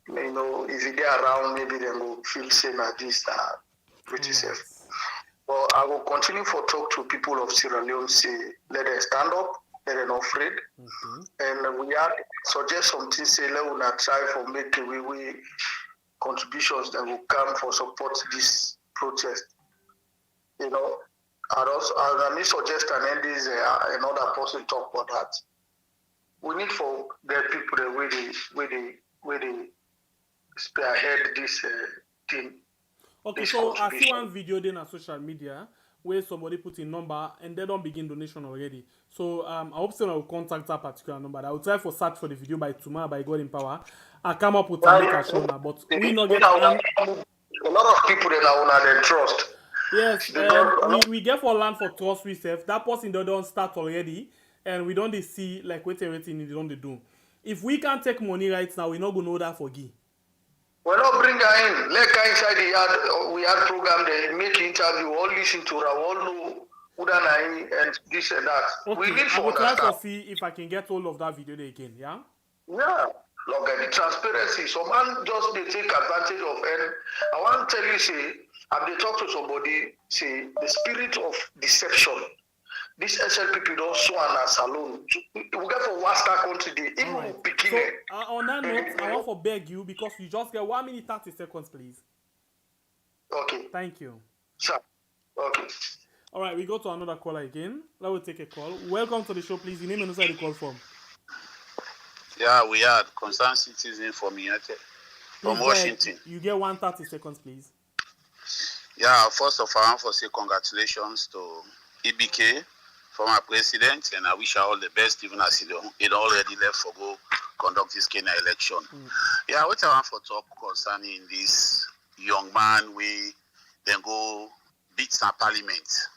you know if they are around maybe they will feel same as this which is safe. But I will continue for talk to people of Sierra Leone, say, let them stand up, let them not afraid. And we are suggest something, say, let us try for make a way contributions that will come for support this protest. You know, and also, I may suggest an end is another person talk about that. We need for the people the way they spearhead this thing. Okay, so I see one video then on social media where somebody put in number and they don't begin donation already. So I hope someone will contact that particular number. I will try for search for the video by tomorrow by God in power. I come up with a make a show now, but we not get a lot of people that are they trust. Yes, we get for land for trust we self. That person they don't start already, and we don't see like what everything they don't do. If we can't take money right now, we're not gonna know that for Guy. We're not bring her in. Let her inside the yard. We had program they make interview, all listen to her, all know who and this and that. Okay, We need I will for try understand. to see if I can get hold of that video again, yeah? Yeah. Look at the transparency. Some man just they take advantage of, and I want to tell you, say, if they talk to somebody, say the spirit of deception. This SLPP don't show an salon. We get for Western country, they even Right. picking So, it. on that note, I want to beg you because you just get 1 minute 30 seconds, please. Okay. Thank you. Sure. Okay. All right, we go to another caller again. Let me take a call. Welcome to the show, please. Your name and where you call from. Yeah, we are concerned citizen from United, from Please, Washington. You get 130 seconds, please. Yeah, first of all, I want to say congratulations to EBK, former president, and I wish her all the best, even as it already left for go conduct this Kenya election. Yeah, what I want to talk concerning this young man, we then go beat some parliament.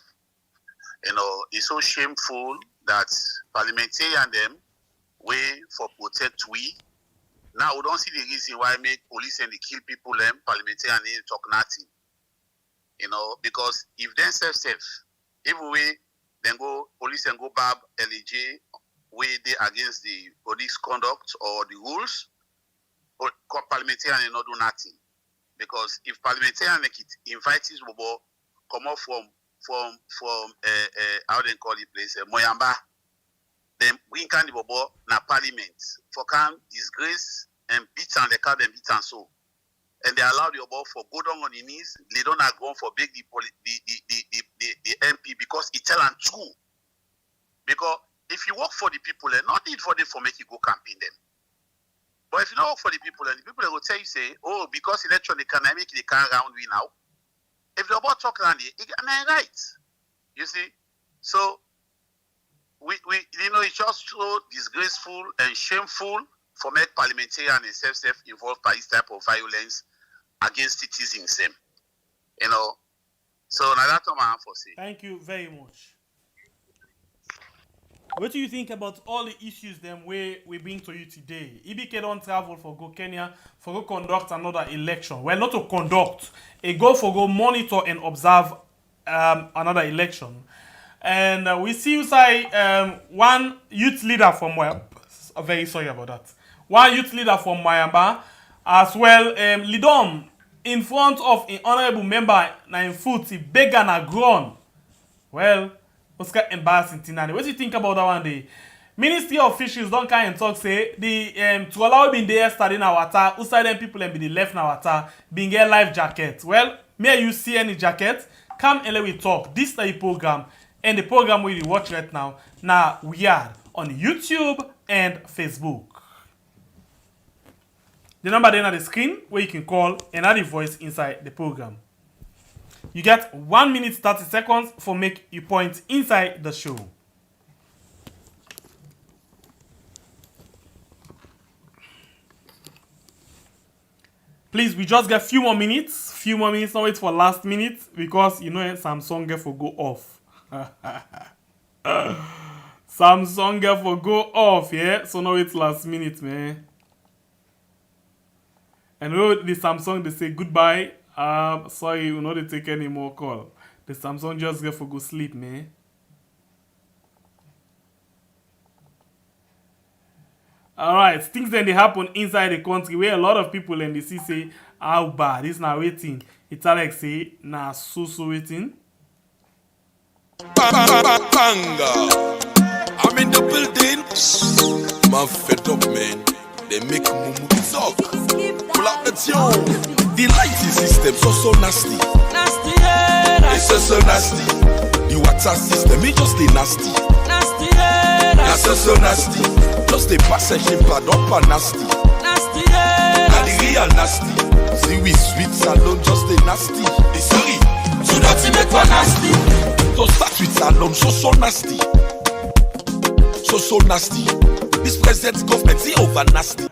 You know, it's so shameful that parliamentarian them way for protect we. Now we don't see the reason why make police and they kill people them, parliamentarian they talk nothing. You know, because if them safe, if we then go police and go bab LEJ way they against the police conduct or the rules, or parliamentarian they not do nothing. Because if parliamentarian make it invite his bobo come up from how they call the place Moyamba, then bring can the bobo na parliament for can disgrace and beat and the car and beat and so. And they allow the bobo for go down on the knees, they don't go for beg the MP because it tell them true. Because if you work for the people, not need for them for make you go campaign them. But if you don't work for the people, and the people will tell you, say, oh, because election they can make they can round we now. If the about talk around it, and right. You see? So we you know it's just so disgraceful and shameful for make parliamentarian and self involved by this type of violence against citizens. You know. So now that's what I have to say. Thank you very much. What do you think about all the issues them we bring to you today? EBK don't travel for go Kenya for go conduct another election. Well, not to conduct, a go for go monitor and observe another election. And we see you say one youth leader from Moyamba. Very sorry about that. One youth leader from Moyamba, as well Lidom in front of an honorable member na in foot, he beg and grown. Well, Oscar embarrassing Tinani. What do you think about that one day? Ministry officials don't kind of talk say the to allow been there studying our water, outside them people and be the left now water, being get life jacket. Well, may you see any jacket? Come and let we talk. This is the program, and the program we watch right now. Now we are on YouTube and Facebook. The number there on the screen where you can call and add the voice inside the program. You get 1 minute 30 seconds for make your point inside the show. Please, we just get few more minutes. Not wait for last minute because you know Samsung get for go off. Samsung get for go off, yeah. So now it's last minute, man. And the Samsung they say goodbye. Sorry, we're not take any more call. The Samsung just get for go sleep, man. Alright, things then they happen inside the country where a lot of people and they say how bad this now waiting. It's Alex say nah so waiting. Banga. I'm in the building. Man fed up, man. They make mumu talk. Pull up the tune. The lighting system so nasty. Nasty, yeah. It's so nasty. The water system is just nasty. Nasty, yeah. That's so nasty. Just the passage pad up and nasty. Nasty, yeah. And the real nasty. See we sweet salon just the nasty. It's sorry. So that's it make one nasty. So start with salon so nasty. So nasty. This president's government is over nasty.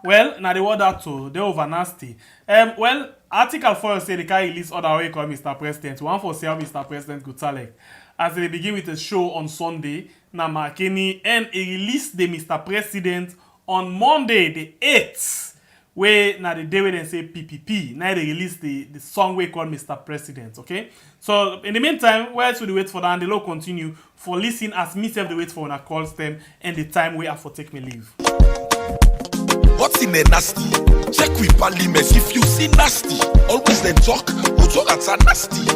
Well, now the word that too, they over nasty. Well, Article 4 say they can release other way called Mr. President. One for say how Mr. President could talk. As they begin with a show on Sunday, na Makeni and he released the Mr. President on Monday, the 8th. Where now the day when they say PPP, now they release the song we call Mr. President, okay? So in the meantime, while we wait for that, and the law continue for listen as me self the wait for when I calls them and the time we have for take me leave. What's in a nasty? Check with parliament if you see nasty. Always then talk, who talk at nasty.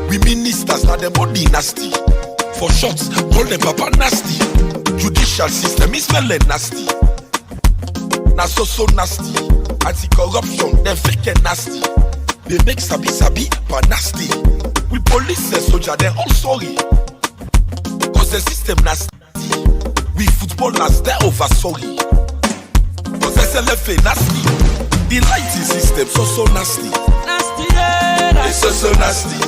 We ministers now them body nasty. For shots, call them papa nasty. Judicial system is smelling nasty. Now so nasty. Anti-corruption, them fake and nasty. They make sabi but nasty. We police and soldier, they're all sorry. Cause the system nasty. We footballers, they're over sorry. Cause SLPP nasty. The lighting system so nasty. Nasty, yeah. It's so nasty.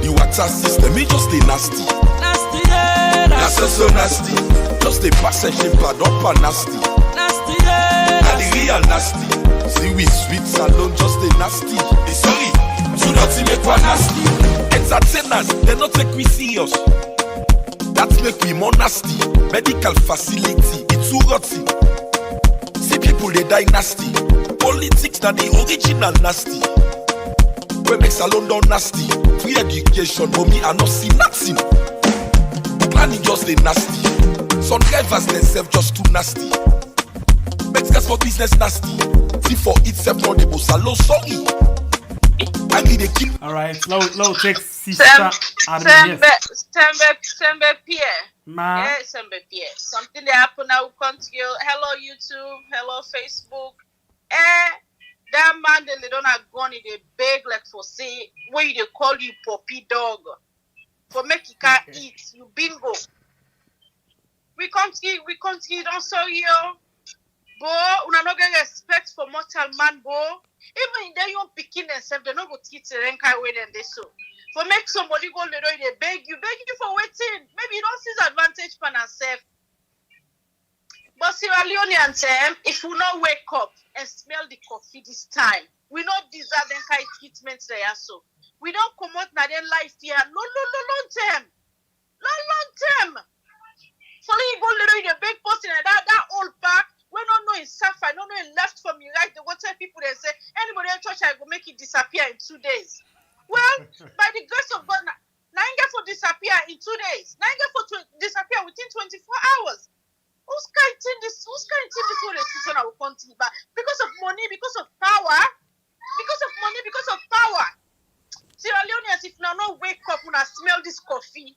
The water system is just the nasty. Nasty, yeah. That's so nasty. Just the passage pad up and nasty. Nasty, yeah. And the real nasty. See we sweet salon just the nasty. It's sorry. Do not make one nasty. Entertainers, they not take we serious. That make we more nasty. Medical facility, it's too rotten. See people they die nasty. Politics na the original nasty. We make salon down nasty. Free education, but me I not see nothing. Planning just the nasty. Some drivers themselves just too nasty. Makes us for business nasty. See for itself not the most salon sorry. Alright, low take sister admin. Sembe Pierre. Ma. Yeah, Sembe Pierre. Something that happened now will continue. Hello YouTube, hello Facebook. That man they don't have gone in the beg like for say where they call you puppy dog. For make you can't eat, you bingo. We continue, don't sorry yo. Bo, una no get respect for mortal man, bo. Even in their young picking themselves, they no go teach the rank way than they so. For make somebody go the door, they beg you for waiting. Maybe you don't see the advantage for yourself. But Sierra Leoneans, if we not wake up and smell the coffee this time, we not deserve them kind of treatment there so. We don't come out na their life here. No, long term. Long term. So you go little in the big person and that old back. We don't know in suffer, don't know in left from you right. They go tell people they say anybody in church I go make it disappear in 2 days. Well, by the grace of God, now get for disappear in 2 days. Now get for disappear within 24 hours. Who's counting this for the season I will continue? But because of money, because of power, Sierra Leoneans, if now not wake up when I smell this coffee.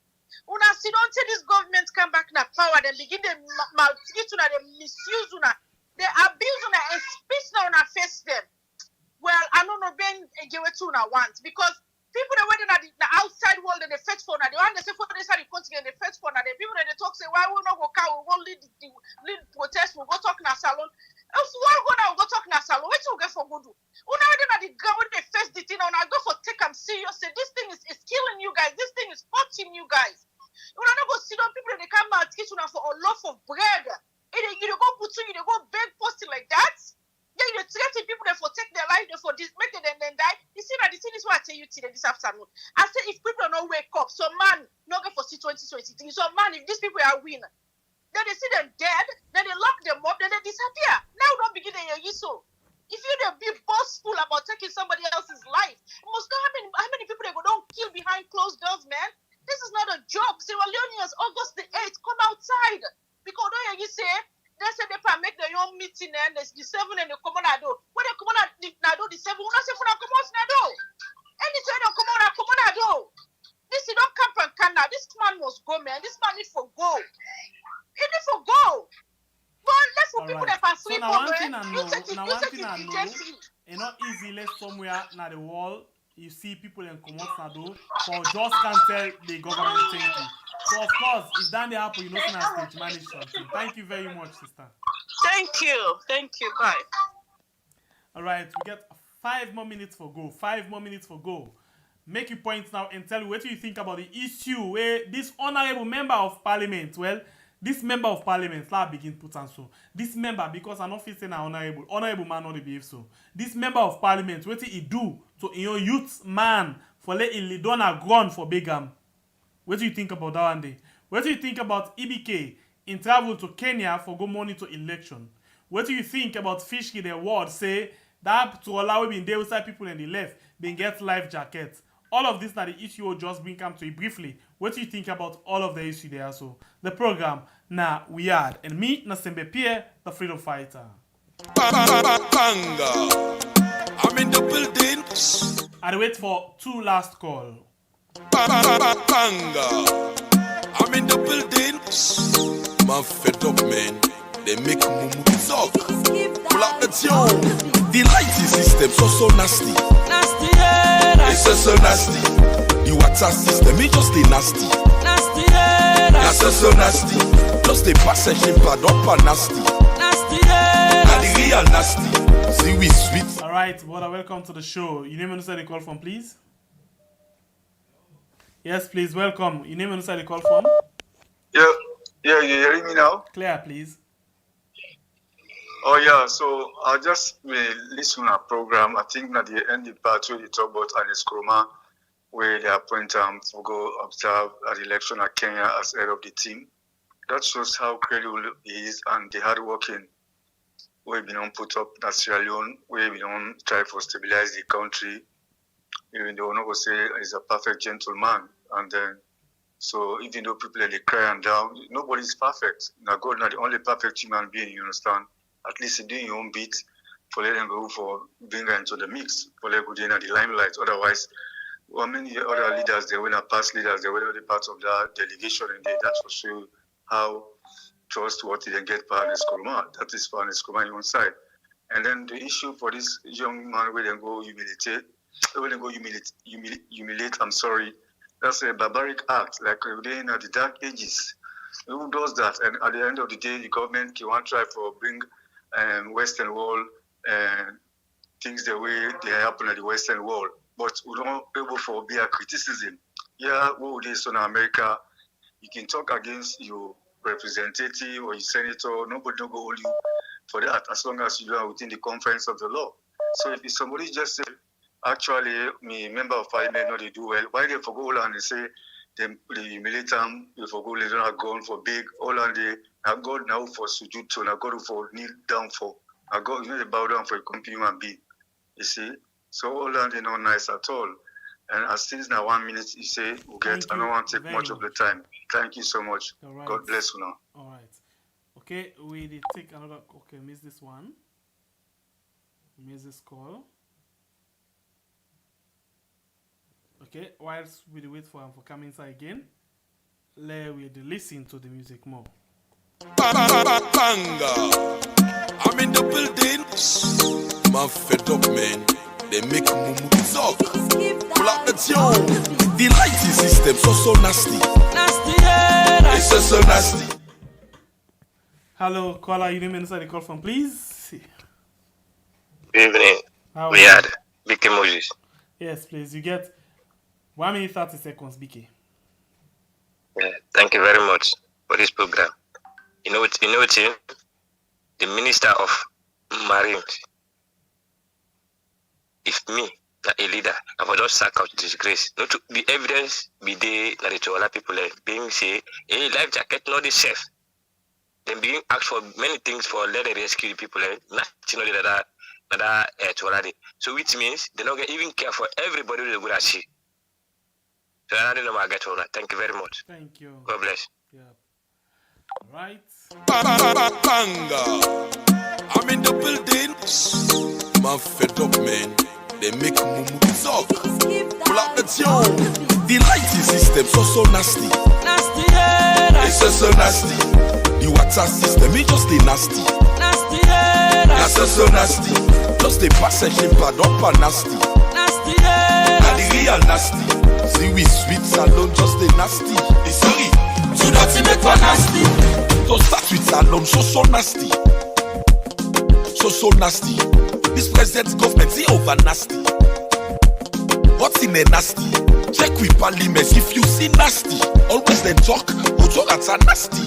Una see don't say this government come back na power, then begin to maltreat una, they misuse una, they abuse una and spit now una face them. Well, I don't know Ben give it to una once because people that went in the outside world and they fetch for una, the one they say for this side the country and they fetch for una, the people that they talk say why we not go car, we go lead protest, we go talk na salon. If we go now, we go talk na salon. What you get for good? Una when they go when they face the thing, una go for take them serious. Say this thing is killing you guys. This thing is hurting you guys. Una not go sit down people that they come out teach una for a loaf of bread. And you go put you go beg posting like that. Yeah, you threaten people that for take their life for this, make them then die. You see that the thing is what I tell you today this afternoon. I say if people don't wake up, so man, not go for 2023. So man, if these people are win, then they see them dead, then they lock them up, then they disappear. Now don't begin to hear you so. If you don't be boastful about taking somebody else's life, you must know how many people they go don't kill behind closed doors, man. This is not a joke. Sierra Leoneans, August the 8th, come outside. Because don't hear you say, they say they can make their own meeting and the 7 and the come on a do. When they come on a do the 7, we not say for come on a do. Anytime they come on a do. This is don't come from Canada. This man must go, man. This man need for go. He need for go. But let's for people that pass so now one thing I know, it's not easy left somewhere na the wall. You see people in come out na do, but just can't tell the government thank you. So of course, if that happen, you know stage manage something. Thank you very much, sister. Thank you. Bye. All right, we get 5 more minutes for go. 5 more minutes for go. Make your points now and tell me what do you think about the issue where this honorable member of parliament, well, this member of parliament, let's begin put on so. This member, because I'm not feeling honorable man not behave so. This member of parliament, what he do to youth man for let him lead on a ground for Begum? What do you think about that one day? What do you think about EBK in travel to Kenya for go money to election? What do you think about Fishki, the word say that to allow him in there outside people in the left, they get life jackets? All of this now the issue will just bring come to you briefly. What do you think about all of the issue there? So the program now we had and me Nasembe Pierre, the freedom fighter. Banga. I'm in the building. I wait for 2 last call. Banga. I'm in the building. Man fed up, man. They make mumu talk. Pull up the tune. The lighting system so nasty. Nasty, yeah. It's so nasty. The water system it just the nasty. Nasty, yeah. That's so nasty. Just the passage pad up and nasty. Nasty, yeah. And the real nasty. See we sweet. All right, brother, welcome to the show. Your name and where the call from, please. Yes, please, welcome. Your name and where the call from. Yeah, you hearing me now? Clear, please. Oh yeah, so I just listen to a program. I think at the end of the part where they talk about Anis Kroma, where they appoint to go observe an election at Kenya as head of the team. That shows how credible he is and the hard working where we don't put up at Sierra Leone, where we don't try to stabilize the country. Even though no go say he's a perfect gentleman, and then so even though people they cry and down, nobody's perfect. Now God not the only perfect human being, you understand? At least doing your own bit for letting go for bring her into the mix, for letting go in the limelight. Otherwise, well, many other leaders, they were not past leaders, they were already part of that delegation, and that's for sure how trustworthy they get for Anis Kroma. That is for Anis Kroma on one side. And then the issue for this young man where they go humiliate, I'm sorry, that's a barbaric act, like we're in the dark ages. Who does that? And at the end of the day, the government can want to try for bring Western world things the way they happen at the Western world, but we don't able for be a criticism. Yeah, what would this in America? You can talk against your representative or your senator. Nobody will go hold you for that as long as you are within the confines of the law. So if somebody just say, actually, me member of parliament, not they do well, why they forgo and they say they humiliate them, they forgo they don't have gone for big, all and they have God now for sujud to, now God for kneel down for, now God, you know, they bow down for a complete human being. You see? So all and they not nice at all. And as things now 1 minute, you say, we get, I don't want to take much of the time. Thank you so much. Right. God bless you now. All right. Okay, we did take another, okay, miss this one. Miss this call. Okay, whilst we wait for him for come inside again, let we listen to the music more. Banga. I'm in the building. Man fed up, man. They make mumu talk. Pull up the tune. The lighting system so nasty. Nasty, yeah. It's so nasty. Hello, caller, you name inside the call from, please. Good evening. How We had BK Moses. Yes, please. You get 1 minute 30 seconds, BK. Yeah, thank you very much for this program. You know, Tim, the Minister of Marine. If me, a leader, I would just sack out disgrace. Not to the evidence be there that to other people being say, hey, life jacket not the safe. Then being asked for many things for let the rescue the people nothing that so which means they don't even care for everybody who would see. So I don't know I get all that. Thank you very much. Thank you. God bless. Yeah. Right. Banga. I'm in the building. Man fed up, man. They make mumu talk. Pull up the tune. The lighting system so nasty. It's so nasty. The water system, it just the nasty. Nasty era. That's so nasty. Just the passage pad up and nasty. Nasty era. And the real nasty. See we sweet salon, just the nasty. It's sorry. To dirty make one nasty. Don't start with salon, so nasty. So nasty. This president's government is over nasty. What's in a nasty? Check with parliament if you see nasty. Always then talk, who talk that's a nasty.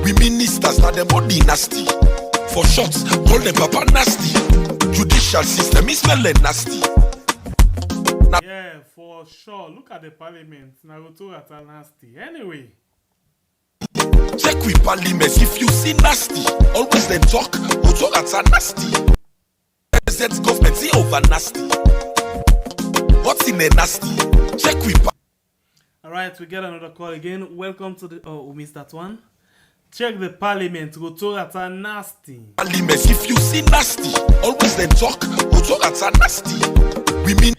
We ministers now them body nasty. For shots, call them papa nasty. Judicial system is smelling nasty. Yeah, for sure. Look at the parliament. Naruto at a nasty. Anyway. Check with parliament if you see nasty. Always then talk, who talk that's a nasty. President's government is over nasty. What's in a nasty? Check with Alright, we get another call again. Welcome to the... Oh, we missed that one. Check the parliament. Go to that are nasty. Parliament, if you see nasty, always then talk, who talk that's a nasty. We mean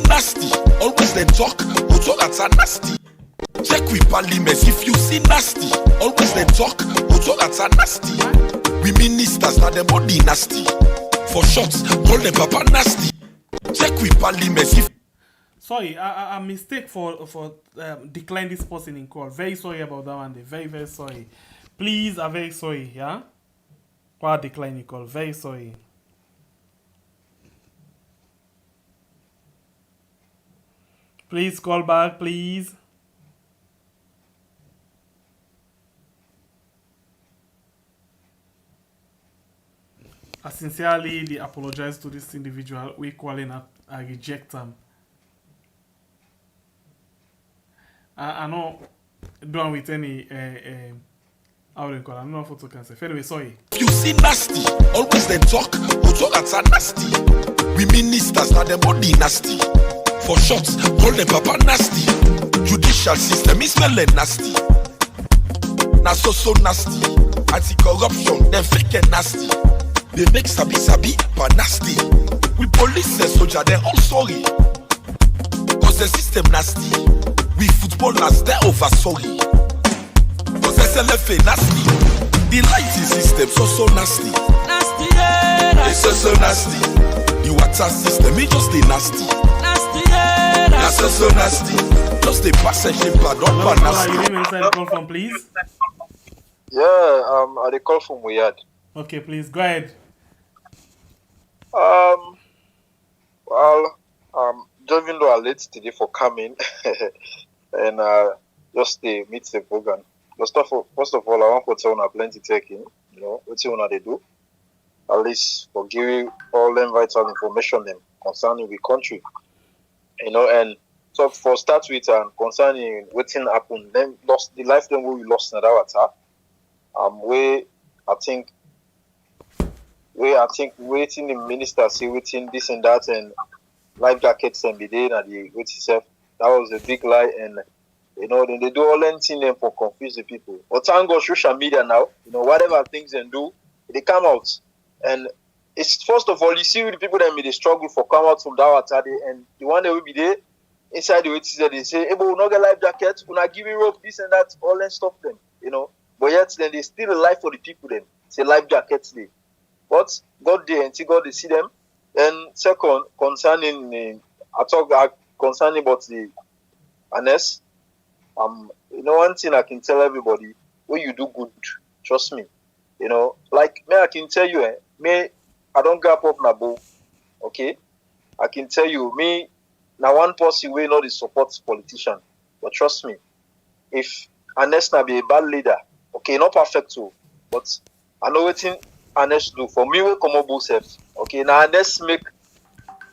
nasty. Always then talk, who talk that's a nasty. Check with parliament, if you see nasty, always then talk, who talk that's a nasty. We ministers now them body nasty. For shots, call them papa nasty. Check with parliament if... Sorry, I mistake for decline this person in call. Very sorry about that one. Very, very sorry. Please, I'm very sorry, yeah? Why decline the call? Very sorry. Please call back, please. I sincerely apologize to this individual. We calling up, I reject them. I know done with any how do you call it? I'm not photo cancer. Anyway, sorry. You see nasty, always then talk, who talk that's a nasty. We ministers now them body nasty. For shots, call them papa nasty. Judicial system is smelling nasty. Now so nasty. Anti-corruption, them fake and nasty. They make sabi but nasty. We police and soldier, they're all sorry. Cause the system nasty. We footballers, they're over sorry. Cause SLPP nasty. The lighting system so nasty. Nasty era. It's so nasty. The water system, it just the nasty. Nasty era. That's so nasty. Just the passage pad up and nasty. Your name inside the call from, please. Yeah, I dey call from Moyamba. Okay, please go ahead. Just even though I'm late today for coming, and just meet the program. First of all, I want to tell you plenty taking. You know, what you wanna do? At least for giving all them vital information them concerning the country. You know, and so for start with concerning what happened, then lost the life then we lost in that attack. Where I think waiting the minister say waiting this and that and life jackets and be there and the wait itself. That was a big lie, and you know then they do all anything them for confuse the people. But thank God social media now, you know, whatever things they do, they come out. And it's first of all you see the people that may they struggle for come out from that attack, and the one that will be there inside the wait they say, hey, but we'll not get life jackets, we'll not give you rope, this and that, all and stop them, you know. But yet then they still alive for the people then. Say life jackets day. But God there until God they see them. And second, concerning concerning about the honest, you know one thing I can tell everybody, when you do good, trust me. You know, like me I can tell you, me I don't gap up na bow. Okay? I can tell you, me now one person will not support politician. But trust me, if honest na be a bad leader, okay, not perfect too, but I know what honest do for me. We come up both self. Okay, now honest make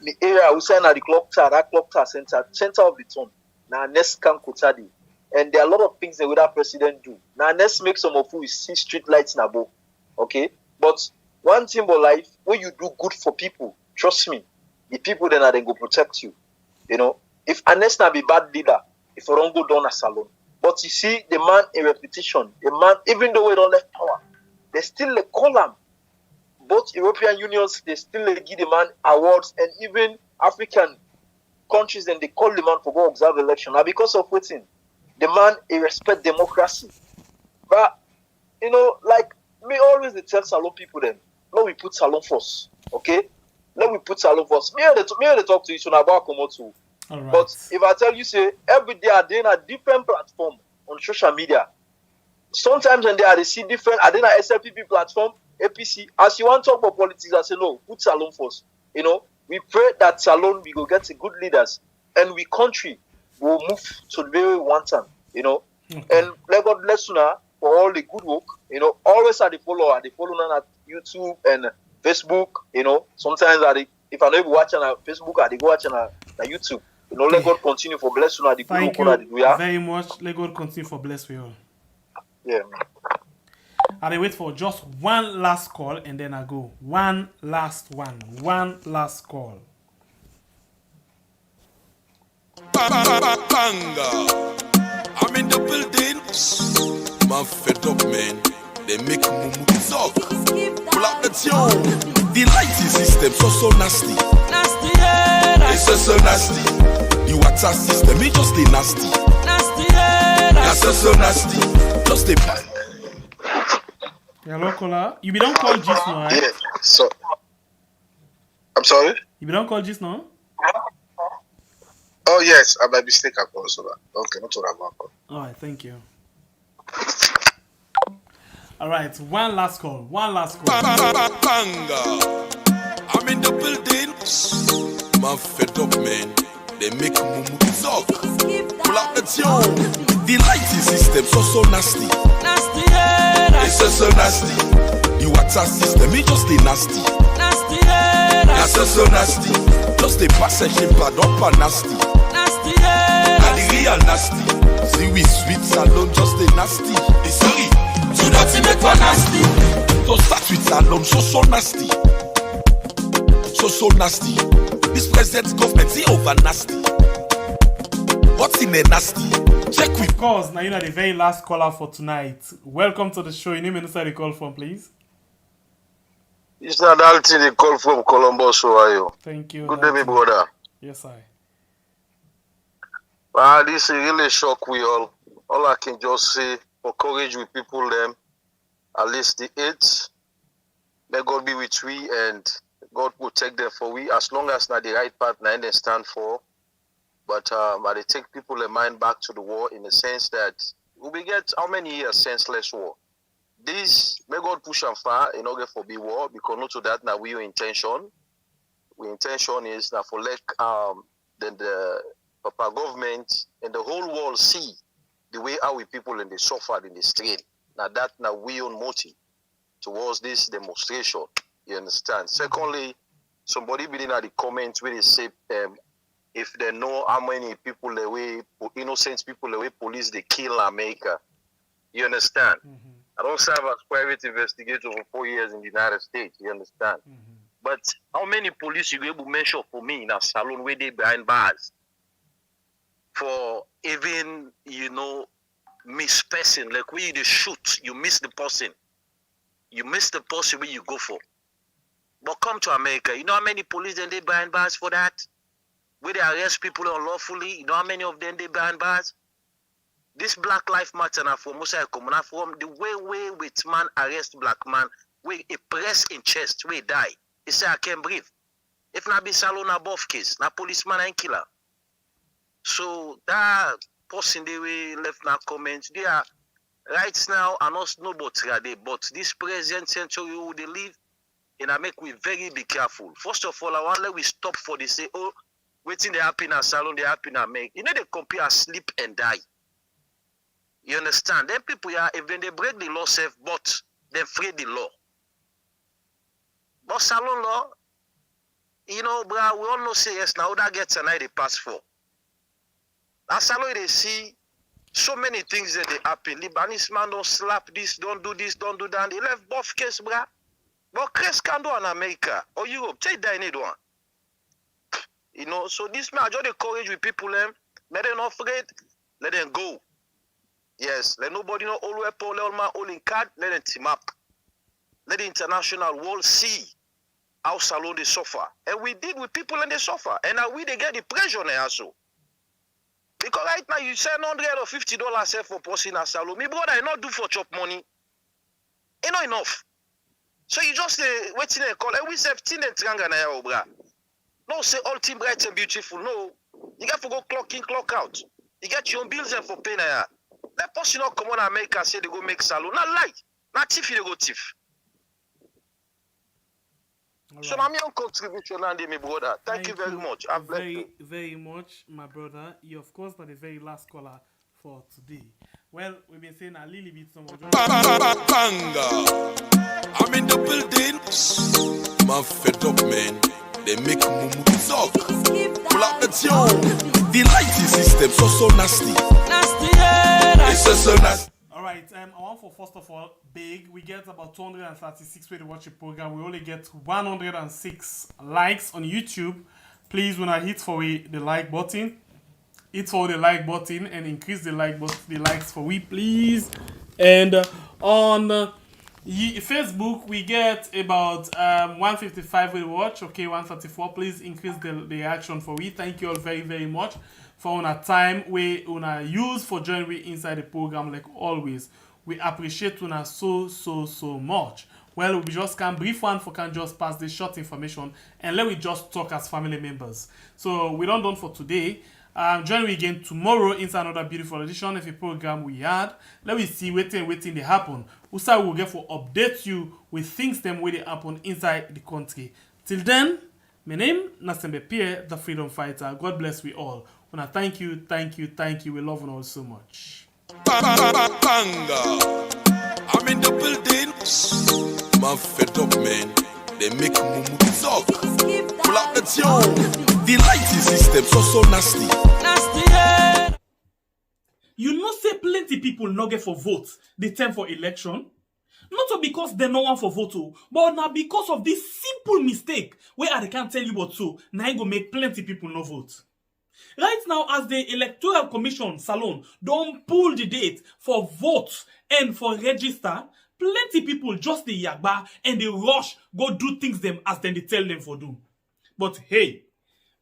the area we say na the clock tower, that clock tower center of the town. Now honest can kutadi, and there are a lot of things that that president do. Now honest make some of you see street lights na bo. Okay, but one thing about life, when you do good for people, trust me, the people then are then go protect you. You know, if honest na be bad leader, if you don't go down a salon. But you see, the man a reputation. The man, even though we don't left power, they still call him. Both European unions, they still give the man awards, and even African countries, then they call the man for go observe election. Now, because of waiting, the man he respect democracy. But you know, like me always they tell salon people then, let we put salon first, okay? Let we put salon first. Me and they talk to each other about Komotu. All right. But if I tell you, say every day are doing a different platform on social media. Sometimes when they see different, are doing a SLPP platform, APC. As you want to talk about politics, I say no, put salon first. You know, we pray that salon we go get good leaders, and we country will move to the way we want them. You know, and let God bless you now for all the good work. You know, always at the follow on at YouTube and Facebook. You know, sometimes if I know watching on Facebook, I go watching on YouTube. You know, let God continue for bless you now. Thank you very much. Let God continue for bless you all. Yeah. I wait for just one last call and then I go. One last call. Banga. I'm in the building. Man fed up, man. They make mumu talk. Pull up the tune. The lighting system so nasty. Nasty, yeah. It's so nasty. The water system it just the nasty. Nasty, yeah. That's so nasty. Just the Hello, caller. You be don't call just now, right? Yeah. So, I'm sorry. You be don't call just now. Oh yes, I might mistake. I also that. Okay, not what about. All right, thank you. All right, one last call. Banga. I'm in the building. Man fed up, man. They make mumu talk. Pull up the tune. The lighting system so nasty. Nasty, yeah. It's so nasty. The water system it just the nasty. Nasty, yeah. That's so nasty. Just the passage bad up and nasty. Nasty, yeah. And the real nasty. See we sweet salon just the nasty. It's sorry. To dirty make one nasty. So start with salon so nasty. So nasty. This present government is over nasty. What's in a nasty? Check with. Of course, now you know the very last caller for tonight. Welcome to the show. Your name and where you call from, please. It's not Dalton. They call from Columbus, Ohio. Thank you. Good day, my brother. Yes, I. This really shock we all. All I can just say, encourage with people them. At least the 8th. May God be with we and God protect them for we. As long as not the right path, now they stand for. But they take people in mind back to the war in the sense that we get how many years senseless war. This may God push and far in order for be war because not to that now we intention. We intention is that for then the Papa government and the whole world see the way how we people in the suffered in the street. Now that now we own motive towards this demonstration. You understand? Secondly, somebody within the comments where they say if they know how many people the way innocent people the way police they kill America. You understand? I don't serve as private investigator for 4 years in the United States. You understand? But how many police you able to mention for me in a salon where they behind bars for even miss person like where you shoot you miss the person where you go for. But come to America, you know how many police then they behind bars for that? Where they arrest people unlawfully, you know how many of them they behind bars? This Black Lives Matter now for Musa Komuna from the way with man arrest black man, where a press in chest, where die. He say I can't breathe. If not be salon above case, na policeman and killer. So that person they way left na comment. They are right now are not nobody but this present century who they live, and I make we very be careful. First of all, I want let we stop for the say, oh, waiting they happen at salon, they happen at make. You know they compare sleep and die. You understand? Then people even they break the law safe, but they free the law. But salon law, you know, bro, we all know say yes now that gets another they pass for. At salon they see so many things that they happen. Libanese man don't slap this, don't do this, don't do that. They left both case, bro. But Chris can do in America or Europe. Take that in one. You know, so this man just encourage with people them. Let them not afraid. Let them go. Yes, let nobody know all weapon, let all man all in card, let them team up. Let the international world see how salon they suffer. And we did with people and they suffer. And now we they get the pressure now also. Because right now you send $150 for posting a salon. Me brother, you not do for chop money. It's not enough. So you just waiting and call. And we say 15 and tranga na ya obra. No say all team bright and beautiful. No. You got to go clock in, clock out. You get your own bills and for pay na ya. That person not come on America say they go make salon. Not lie. Not thief, they go thief. Right. So, I'm your contribution, Andy, my brother. Thank you very much. I'm very much, my brother. You, of course, are the very last caller for today. Well, we've been saying a little bit some more. I'm in the building. Man, fed up, man. They make mumu talk. Pull up the tune. The lighting system so nasty. It's so nasty. Alright, I want for first of all, big. We get about 236 way to watch the program. We only get 106 likes on YouTube. Please, when I hit for the like button, hit for the like button and increase the likes for we, please. And on Facebook, we get about 155 way to watch. Okay, 134. Please increase the action for we. Thank you all very, very much for our time we use for joining we inside the program like always. We appreciate una so much. Well, we just can brief one for can just pass the short information and let we just talk as family members. So we don't done for today. Join me again tomorrow inside another beautiful edition of a program we had. Let me see waiting they happen. Usa will get for update you with things them where they happen inside the country. Till then, my name SLPP, the freedom fighter. God bless we all. Wanna thank you. We love you all so much. I'm in the building. Man, fed up, man. They make mumu talk. Pull up the tune. The lighting system so nasty. You know say plenty people no get for vote the time for election. Not so because they no want for vote, but now because of this simple mistake where I can't tell you what so now I go make plenty people no vote. Right now, as the Electoral Commission Salon don't pull the date for vote and for register, plenty people just the yagba and they rush go do things them as then they tell them for do. But hey,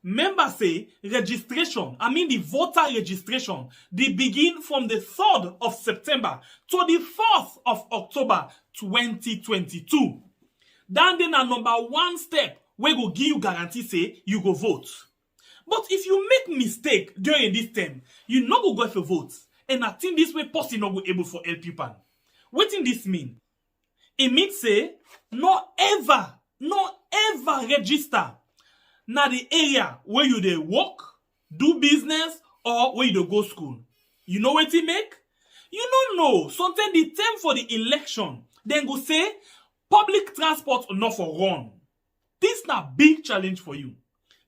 members say registration, the voter registration, they begin from the 3rd of September to the 4th of October 2022. Then number one step we go give you guarantee say you go vote. But if you make mistake during this time, you no go for vote. And I think this way person not go able for help you pan. What in this mean? It means say no ever register na the area where you dey work, do business, or where you dey go school. You know what it make? You don't know. Sometimes the time for the election, then go say public transport not for run. This na big challenge for you.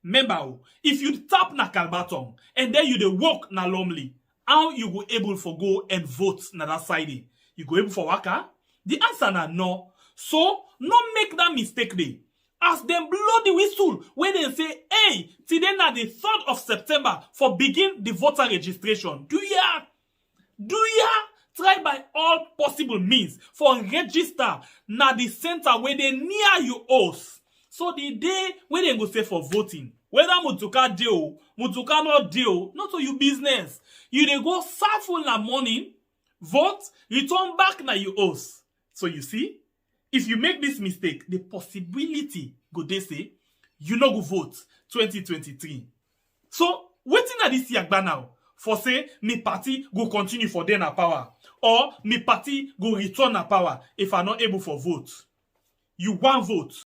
Remember, if you tap na Kalbaton and then you dey walk na Lomley, how you go able for go and vote na that side? You go able for waka? The answer na no. So, no make that mistake dey. As them blow the whistle when they say, hey, today na the 3rd of September for begin the voter registration. Do ya try by all possible means for register na the center where they near you house. So the day when they go say for voting, whether Mutuka deal, Mutuka not deal, not to you business. You dey go serve na morning, vote, return back na you house. So you see, if you make this mistake, the possibility go they say you no go vote 2023. So waiting at this yagba now for say me party go continue for then power or me party go return na power if I not able for vote. You want vote.